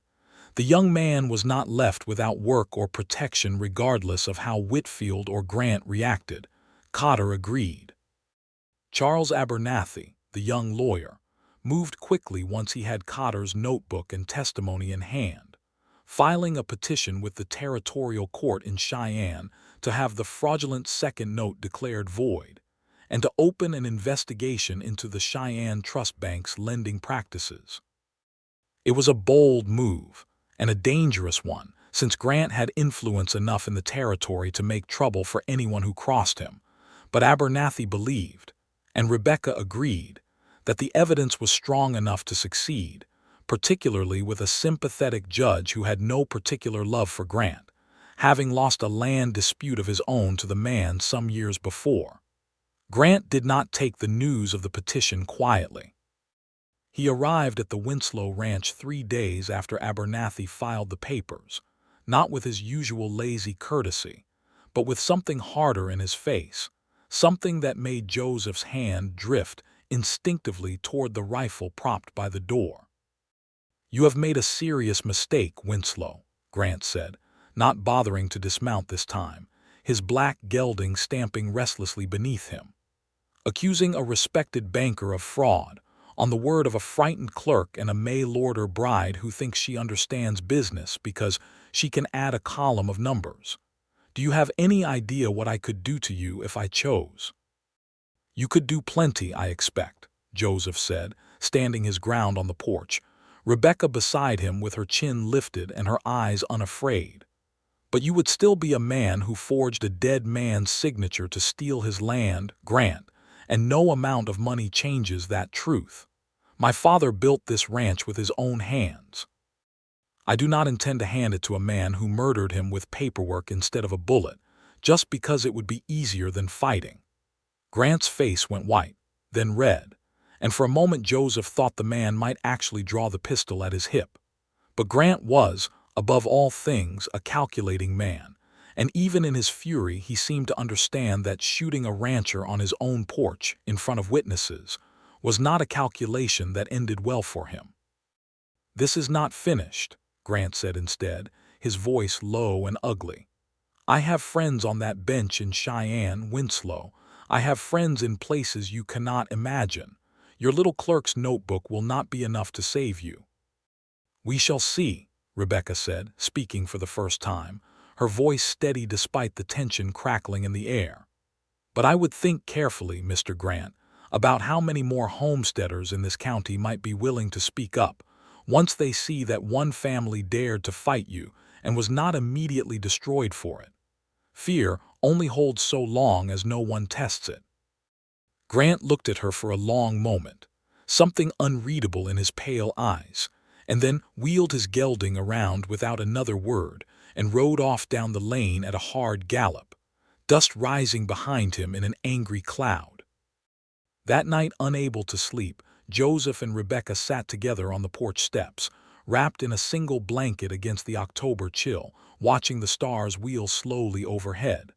the young man was not left without work or protection regardless of how Whitfield or Grant reacted. Cotter agreed. Charles Abernathy, the young lawyer, moved quickly once he had Cotter's notebook and testimony in hand, filing a petition with the territorial court in Cheyenne to have the fraudulent second note declared void, and to open an investigation into the Cheyenne Trust Bank's lending practices. It was a bold move, and a dangerous one, since Grant had influence enough in the territory to make trouble for anyone who crossed him, but Abernathy believed, and Rebecca agreed, that the evidence was strong enough to succeed, particularly with a sympathetic judge who had no particular love for Grant, having lost a land dispute of his own to the man some years before. Grant did not take the news of the petition quietly. He arrived at the Winslow Ranch 3 days after Abernathy filed the papers, not with his usual lazy courtesy, but with something harder in his face, something that made Joseph's hand drift instinctively toward the rifle propped by the door. "You have made a serious mistake, Winslow," Grant said, not bothering to dismount this time, his black gelding stamping restlessly beneath him. "Accusing a respected banker of fraud, on the word of a frightened clerk and a mail-order bride who thinks she understands business because she can add a column of numbers. Do you have any idea what I could do to you if I chose?" "You could do plenty, I expect," Joseph said, standing his ground on the porch, Rebecca beside him with her chin lifted and her eyes unafraid. "But you would still be a man who forged a dead man's signature to steal his land, Grant, and no amount of money changes that truth. My father built this ranch with his own hands. I do not intend to hand it to a man who murdered him with paperwork instead of a bullet, just because it would be easier than fighting." Grant's face went white, then red, and for a moment Joseph thought the man might actually draw the pistol at his hip. But Grant was, above all things, a calculating man, and even in his fury he seemed to understand that shooting a rancher on his own porch, in front of witnesses, was not a calculation that ended well for him. "This is not finished," Grant said instead, his voice low and ugly. "I have friends on that bench in Cheyenne, Winslow. I have friends in places you cannot imagine. Your little clerk's notebook will not be enough to save you." "We shall see," Rebecca said, speaking for the first time, her voice steady despite the tension crackling in the air. "But I would think carefully, Mr. Grant, about how many more homesteaders in this county might be willing to speak up, once they see that one family dared to fight you and was not immediately destroyed for it. Fear only holds so long as no one tests it." Grant looked at her for a long moment, something unreadable in his pale eyes, and then wheeled his gelding around without another word and rode off down the lane at a hard gallop, dust rising behind him in an angry cloud. That night, unable to sleep, Joseph and Rebecca sat together on the porch steps, wrapped in a single blanket against the October chill, watching the stars wheel slowly overhead.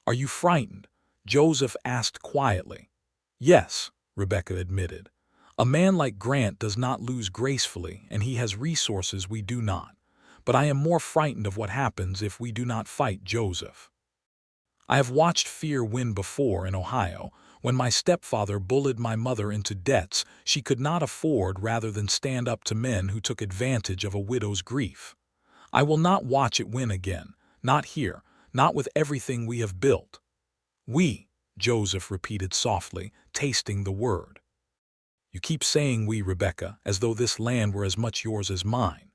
"Are you frightened?" Joseph asked quietly. "Yes," Rebecca admitted. "A man like Grant does not lose gracefully, and he has resources we do not. But I am more frightened of what happens if we do not fight, Joseph. I have watched fear win before in Ohio, when my stepfather bullied my mother into debts she could not afford rather than stand up to men who took advantage of a widow's grief. I will not watch it win again, not here, not with everything we have built." "We," Joseph repeated softly, tasting the word. "You keep saying we, Rebecca, as though this land were as much yours as mine."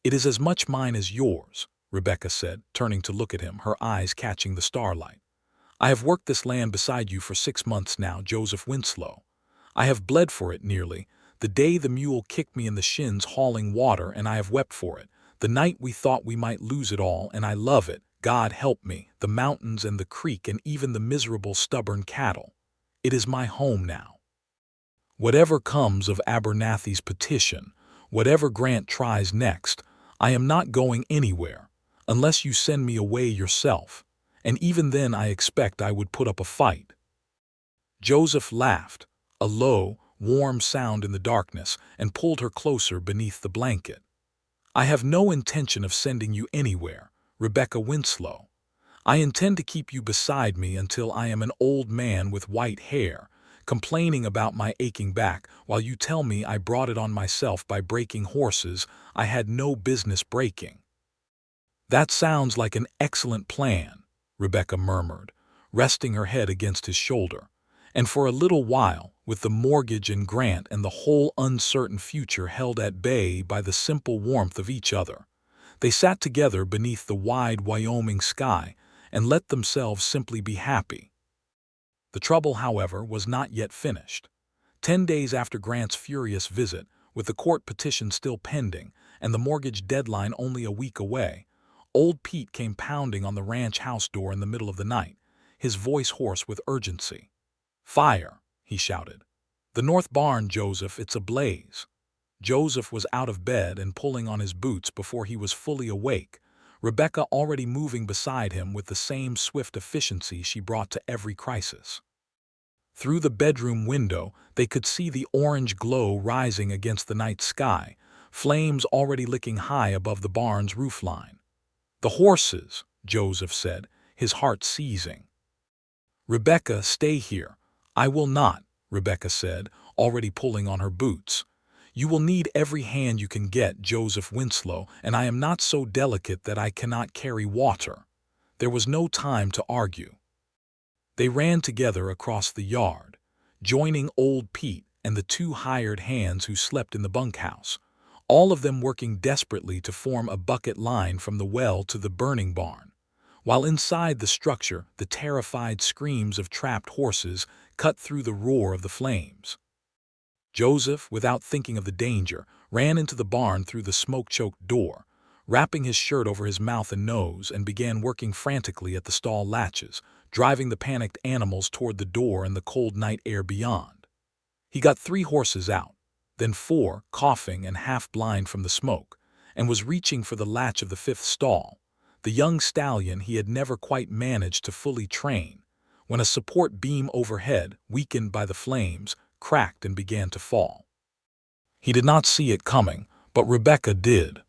"It is as much mine as yours," Rebecca said, turning to look at him, her eyes catching the starlight. "I have worked this land beside you for 6 months now, Joseph Winslow. I have bled for it nearly, the day the mule kicked me in the shins hauling water, and I have wept for it, the night we thought we might lose it all, and I love it, God help me, the mountains and the creek and even the miserable stubborn cattle. It is my home now. Whatever comes of Abernathy's petition, whatever Grant tries next, I am not going anywhere, unless you send me away yourself, and even then I expect I would put up a fight." Joseph laughed, a low, warm sound in the darkness, and pulled her closer beneath the blanket. "I have no intention of sending you anywhere, Rebecca Winslow. I intend to keep you beside me until I am an old man with white hair, complaining about my aching back while you tell me I brought it on myself by breaking horses I had no business breaking." "That sounds like an excellent plan," Rebecca murmured, resting her head against his shoulder, and for a little while, with the mortgage and Grant and the whole uncertain future held at bay by the simple warmth of each other, they sat together beneath the wide Wyoming sky and let themselves simply be happy. The trouble, however, was not yet finished. 10 days after Grant's furious visit, with the court petition still pending and the mortgage deadline only a week away, old Pete came pounding on the ranch house door in the middle of the night, his voice hoarse with urgency. "Fire!" he shouted. "The north barn, Joseph, it's ablaze." Joseph was out of bed and pulling on his boots before he was fully awake, Rebecca already moving beside him with the same swift efficiency she brought to every crisis. Through the bedroom window, they could see the orange glow rising against the night sky, flames already licking high above the barn's roofline. "The horses," Joseph said, his heart seizing. "Rebecca, stay here." "I will not," Rebecca said, already pulling on her boots. "You will need every hand you can get, Joseph Winslow, and I am not so delicate that I cannot carry water." There was no time to argue. They ran together across the yard, joining old Pete and the 2 hired hands who slept in the bunkhouse, all of them working desperately to form a bucket line from the well to the burning barn, while inside the structure the terrified screams of trapped horses cut through the roar of the flames. Joseph, without thinking of the danger, ran into the barn through the smoke-choked door, wrapping his shirt over his mouth and nose, and began working frantically at the stall latches, driving the panicked animals toward the door and the cold night air beyond. He got 3 horses out, then 4, coughing and half-blind from the smoke, and was reaching for the latch of the 5th stall, the young stallion he had never quite managed to fully train, when a support beam overhead, weakened by the flames, cracked and began to fall. He did not see it coming, but Rebecca did.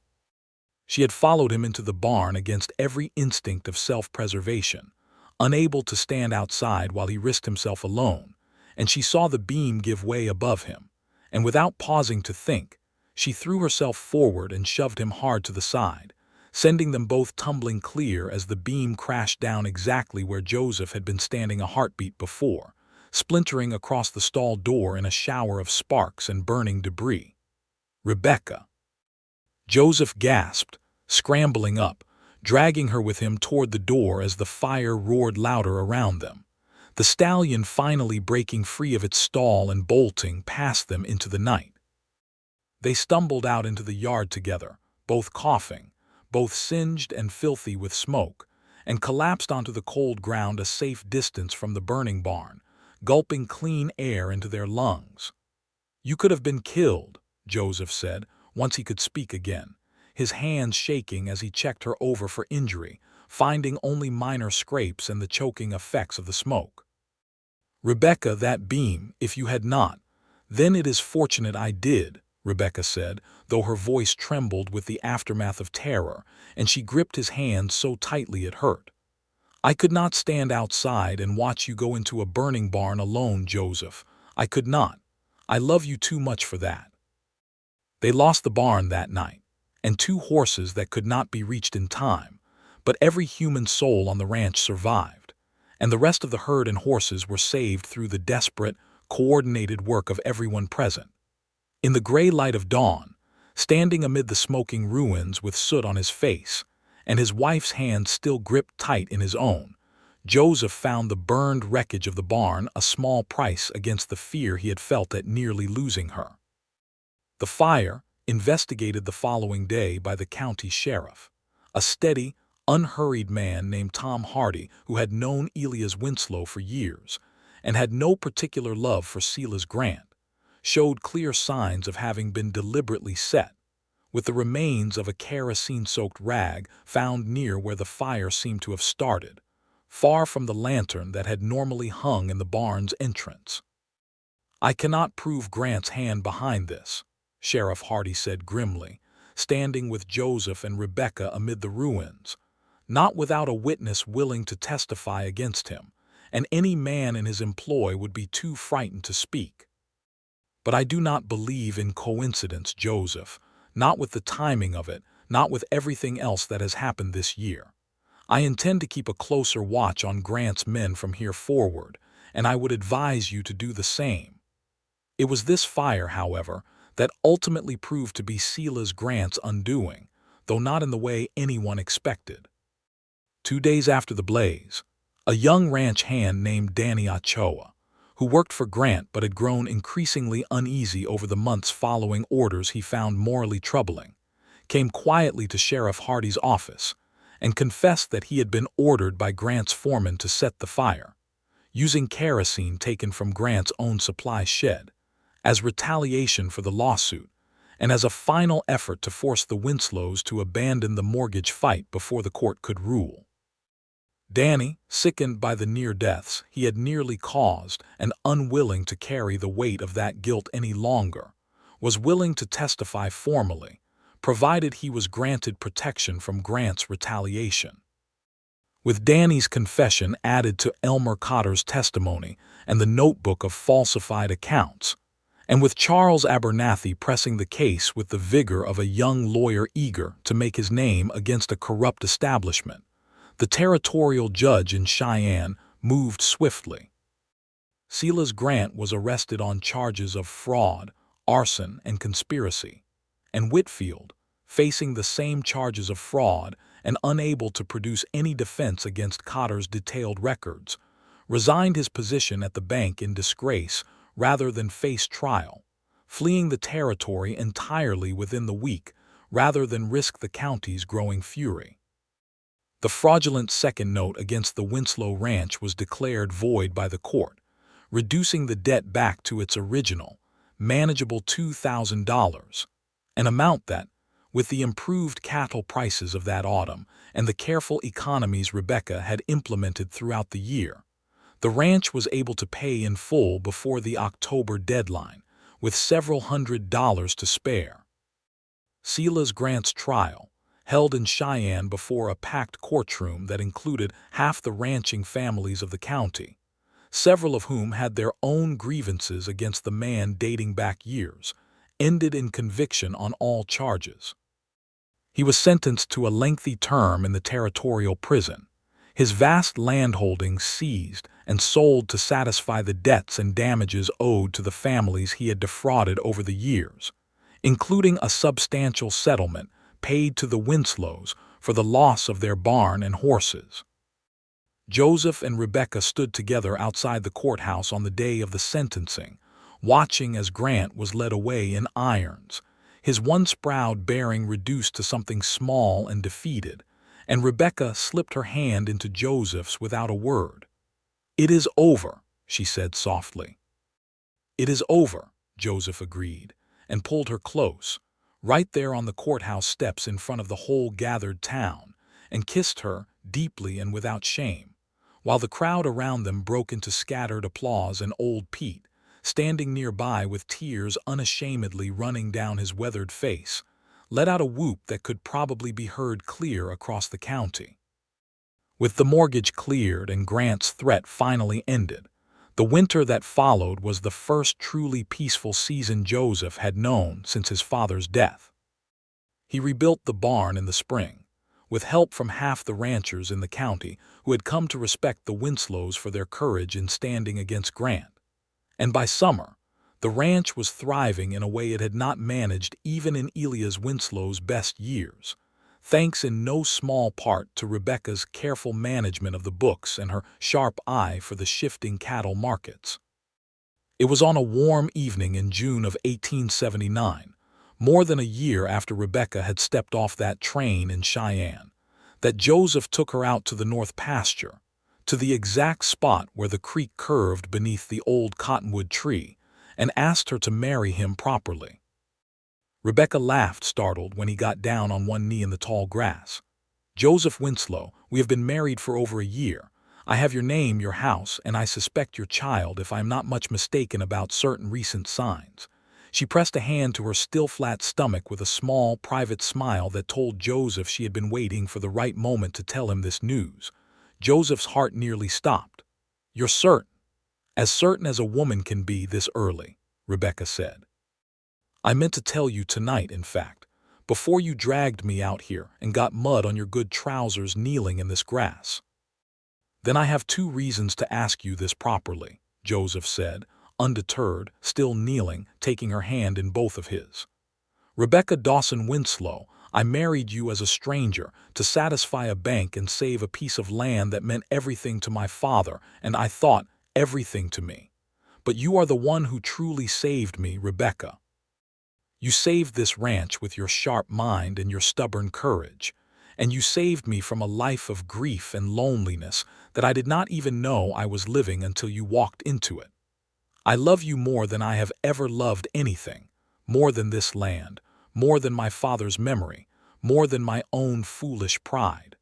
She had followed him into the barn against every instinct of self-preservation, unable to stand outside while he risked himself alone, and she saw the beam give way above him, and without pausing to think, she threw herself forward and shoved him hard to the side, sending them both tumbling clear as the beam crashed down exactly where Joseph had been standing a heartbeat before, splintering across the stall door in a shower of sparks and burning debris. Rebecca! Joseph gasped, scrambling up, dragging her with him toward the door as the fire roared louder around them, the stallion finally breaking free of its stall and bolting past them into the night. They stumbled out into the yard together, both coughing, both singed and filthy with smoke, and collapsed onto the cold ground a safe distance from the burning barn, gulping clean air into their lungs. "You could have been killed," Joseph said, once he could speak again, his hands shaking as he checked her over for injury, finding only minor scrapes and the choking effects of the smoke. "Rebecca, that beam, if you had not, then it is fortunate I did," Rebecca said, though her voice trembled with the aftermath of terror, and she gripped his hand so tightly it hurt. "I could not stand outside and watch you go into a burning barn alone, Joseph. I could not. I love you too much for that." They lost the barn that night, and 2 horses that could not be reached in time, but every human soul on the ranch survived, and the rest of the herd and horses were saved through the desperate, coordinated work of everyone present. In the gray light of dawn, standing amid the smoking ruins with soot on his face, and his wife's hand still gripped tight in his own, Joseph found the burned wreckage of the barn a small price against the fear he had felt at nearly losing her. The fire, investigated the following day by the county sheriff, a steady, unhurried man named Tom Hardy who had known Elias Winslow for years and had no particular love for Silas Grant, showed clear signs of having been deliberately set, with the remains of a kerosene-soaked rag found near where the fire seemed to have started, far from the lantern that had normally hung in the barn's entrance. "I cannot prove Grant's hand behind this," Sheriff Hardy said grimly, standing with Joseph and Rebecca amid the ruins, not without a witness willing to testify against him, and any man in his employ would be too frightened to speak. "But I do not believe in coincidence, Joseph, not with the timing of it, not with everything else that has happened this year. I intend to keep a closer watch on Grant's men from here forward, and I would advise you to do the same." It was this fire, however, that ultimately proved to be Silas Grant's undoing, though not in the way anyone expected. 2 days after the blaze, a young ranch hand named Danny Ochoa, who worked for Grant but had grown increasingly uneasy over the months following orders he found morally troubling, came quietly to Sheriff Hardy's office and confessed that he had been ordered by Grant's foreman to set the fire, using kerosene taken from Grant's own supply shed, as retaliation for the lawsuit, and as a final effort to force the Winslows to abandon the mortgage fight before the court could rule. Danny, sickened by the near deaths he had nearly caused and unwilling to carry the weight of that guilt any longer, was willing to testify formally, provided he was granted protection from Grant's retaliation. With Danny's confession added to Elmer Cotter's testimony and the notebook of falsified accounts, and with Charles Abernathy pressing the case with the vigor of a young lawyer eager to make his name against a corrupt establishment, the territorial judge in Cheyenne moved swiftly. Silas Grant was arrested on charges of fraud, arson, and conspiracy, and Whitfield, facing the same charges of fraud and unable to produce any defense against Cotter's detailed records, resigned his position at the bank in disgrace rather than face trial, fleeing the territory entirely within the week rather than risk the county's growing fury. The fraudulent second note against the Winslow Ranch was declared void by the court, reducing the debt back to its original, manageable $2,000, an amount that, with the improved cattle prices of that autumn and the careful economies Rebecca had implemented throughout the year, the ranch was able to pay in full before the October deadline, with several $100s to spare. Silas Grant's trial, held in Cheyenne before a packed courtroom that included half the ranching families of the county, several of whom had their own grievances against the man dating back years, ended in conviction on all charges. He was sentenced to a lengthy term in the territorial prison, his vast landholdings seized and sold to satisfy the debts and damages owed to the families he had defrauded over the years, including a substantial settlement paid to the Winslows for the loss of their barn and horses. Joseph and Rebecca stood together outside the courthouse on the day of the sentencing, watching as Grant was led away in irons, his once proud bearing reduced to something small and defeated, and Rebecca slipped her hand into Joseph's without a word. "It is over," she said softly. "It is over," Joseph agreed, and pulled her close, right there on the courthouse steps in front of the whole gathered town, and kissed her deeply and without shame, while the crowd around them broke into scattered applause and old Pete, standing nearby with tears unashamedly running down his weathered face, let out a whoop that could probably be heard clear across the county. With the mortgage cleared and Grant's threat finally ended, the winter that followed was the first truly peaceful season Joseph had known since his father's death. He rebuilt the barn in the spring, with help from half the ranchers in the county who had come to respect the Winslows for their courage in standing against Grant. And by summer, the ranch was thriving in a way it had not managed even in Elias Winslow's best years, thanks in no small part to Rebecca's careful management of the books and her sharp eye for the shifting cattle markets. It was on a warm evening in June of 1879, more than a year after Rebecca had stepped off that train in Cheyenne, that Joseph took her out to the north pasture, to the exact spot where the creek curved beneath the old cottonwood tree, and asked her to marry him properly. Rebecca laughed, startled, when he got down on one knee in the tall grass. "Joseph Winslow, we have been married for over a year. I have your name, your house, and I suspect your child if I am not much mistaken about certain recent signs." She pressed a hand to her still flat stomach with a small, private smile that told Joseph she had been waiting for the right moment to tell him this news. Joseph's heart nearly stopped. "You're certain?" "As certain as a woman can be this early," Rebecca said. "I meant to tell you tonight, in fact, before you dragged me out here and got mud on your good trousers kneeling in this grass." "Then I have two reasons to ask you this properly," Joseph said, undeterred, still kneeling, taking her hand in both of his. "Rebecca Dawson Winslow, I married you as a stranger to satisfy a bank and save a piece of land that meant everything to my father and, I thought, everything to me. But you are the one who truly saved me, Rebecca. You saved this ranch with your sharp mind and your stubborn courage, and you saved me from a life of grief and loneliness that I did not even know I was living until you walked into it. I love you more than I have ever loved anything, more than this land, more than my father's memory, more than my own foolish pride.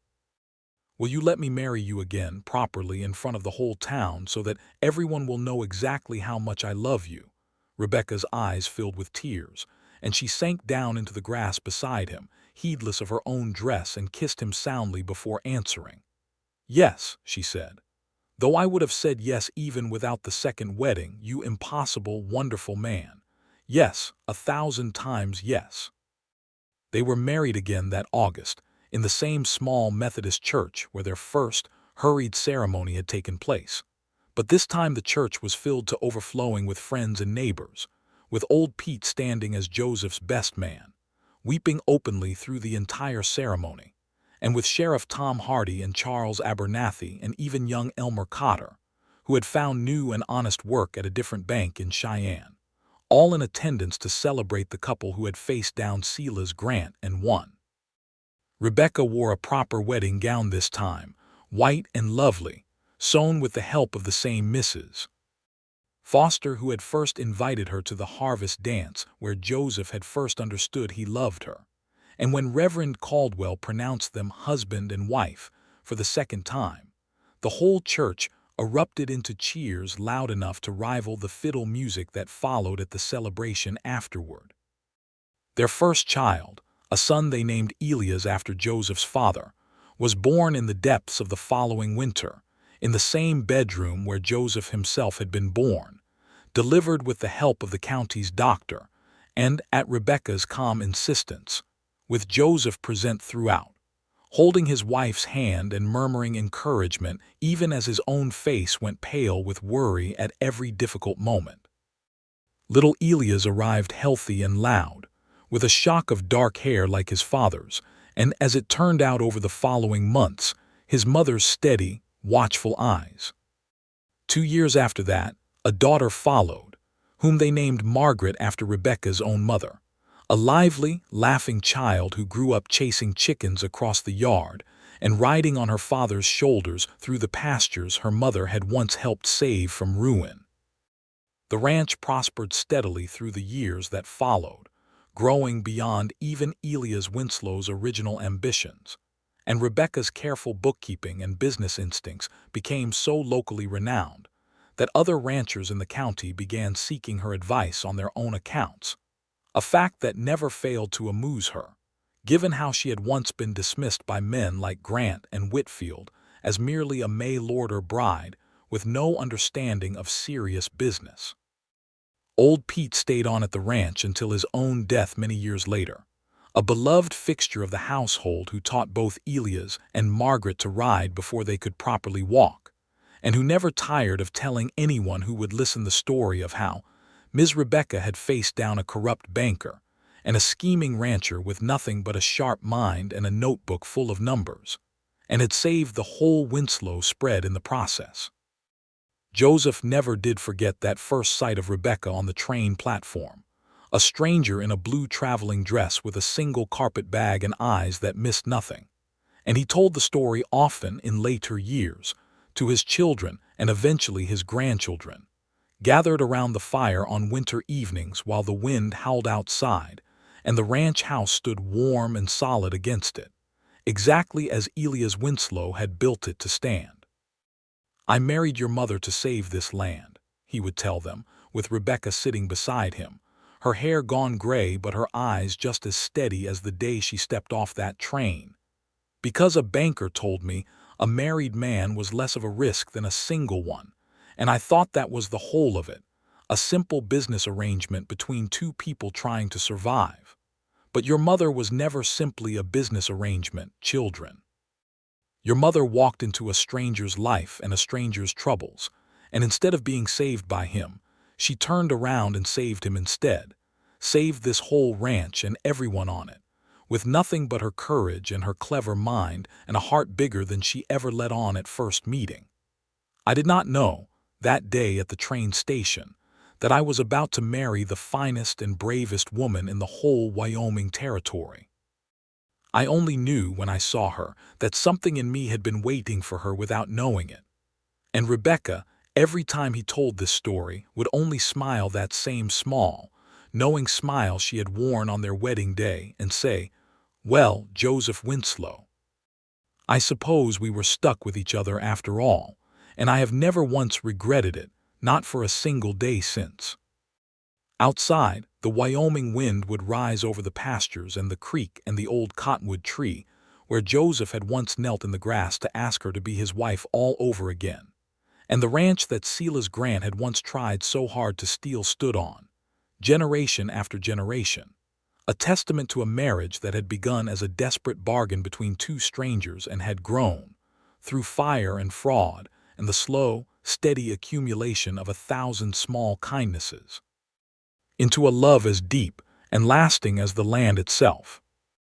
Will you let me marry you again, properly, in front of the whole town so that everyone will know exactly how much I love you?" Rebecca's eyes filled with tears, and she sank down into the grass beside him, heedless of her own dress, and kissed him soundly before answering. "Yes," she said. "Though I would have said yes even without the second wedding, you impossible, wonderful man. Yes, 1,000 times yes." They were married again that August, in the same small Methodist church where their first, hurried ceremony had taken place. But this time the church was filled to overflowing with friends and neighbors, with old Pete standing as Joseph's best man, weeping openly through the entire ceremony, and with Sheriff Tom Hardy and Charles Abernathy and even young Elmer Cotter, who had found new and honest work at a different bank in Cheyenne, all in attendance to celebrate the couple who had faced down Silas Grant and won. Rebecca wore a proper wedding gown this time, white and lovely, sewn with the help of the same Mrs. Foster, who had first invited her to the harvest dance where Joseph had first understood he loved her, and when Reverend Caldwell pronounced them husband and wife for the second time, the whole church erupted into cheers loud enough to rival the fiddle music that followed at the celebration afterward. Their first child, a son they named Elias after Joseph's father, was born in the depths of the following winter, in the same bedroom where Joseph himself had been born, delivered with the help of the county's doctor, and, at Rebekah's calm insistence, with Joseph present throughout, holding his wife's hand and murmuring encouragement even as his own face went pale with worry at every difficult moment. Little Elias arrived healthy and loud, with a shock of dark hair like his father's, and as it turned out over the following months, his mother's steady, watchful eyes. 2 years after that, a daughter followed, whom they named Margaret after Rebekah's own mother, a lively, laughing child who grew up chasing chickens across the yard and riding on her father's shoulders through the pastures her mother had once helped save from ruin. The ranch prospered steadily through the years that followed, growing beyond even Elias Winslow's original ambitions, and Rebekah's careful bookkeeping and business instincts became so locally renowned that other ranchers in the county began seeking her advice on their own accounts, a fact that never failed to amuse her, given how she had once been dismissed by men like Grant and Whitfield as merely a mail-order bride with no understanding of serious business. Old Pete stayed on at the ranch until his own death many years later, a beloved fixture of the household who taught both Elias and Margaret to ride before they could properly walk, and who never tired of telling anyone who would listen the story of how Ms. Rebekah had faced down a corrupt banker and a scheming rancher with nothing but a sharp mind and a notebook full of numbers, and had saved the whole Winslow spread in the process. Joseph never did forget that first sight of Rebekah on the train platform, a stranger in a blue traveling dress with a single carpet bag and eyes that missed nothing, and he told the story often in later years to his children and eventually his grandchildren, gathered around the fire on winter evenings while the wind howled outside and the ranch house stood warm and solid against it, exactly as Elias Winslow had built it to stand. "I married your mother to save this land," he would tell them, with Rebekah sitting beside him, her hair gone gray but her eyes just as steady as the day she stepped off that train. "Because a banker told me a married man was less of a risk than a single one, and I thought that was the whole of it, a simple business arrangement between two people trying to survive. But your mother was never simply a business arrangement, children. Your mother walked into a stranger's life and a stranger's troubles, and instead of being saved by him, she turned around and saved him instead, saved this whole ranch and everyone on it, with nothing but her courage and her clever mind and a heart bigger than she ever let on at first meeting. I did not know, that day at the train station, that I was about to marry the finest and bravest woman in the whole Wyoming Territory. I only knew when I saw her that something in me had been waiting for her without knowing it. And Rebekah, every time he told this story, would only smile that same small, knowing smile she had worn on their wedding day and say, "Well, Joseph Winslow, I suppose we were stuck with each other after all, and I have never once regretted it, not for a single day since." Outside, the Wyoming wind would rise over the pastures and the creek and the old cottonwood tree, where Joseph had once knelt in the grass to ask her to be his wife all over again, and the ranch that Silas Grant had once tried so hard to steal stood on, generation after generation, a testament to a marriage that had begun as a desperate bargain between two strangers and had grown, through fire and fraud and the slow, steady accumulation of 1,000 small kindnesses, into a love as deep and lasting as the land itself.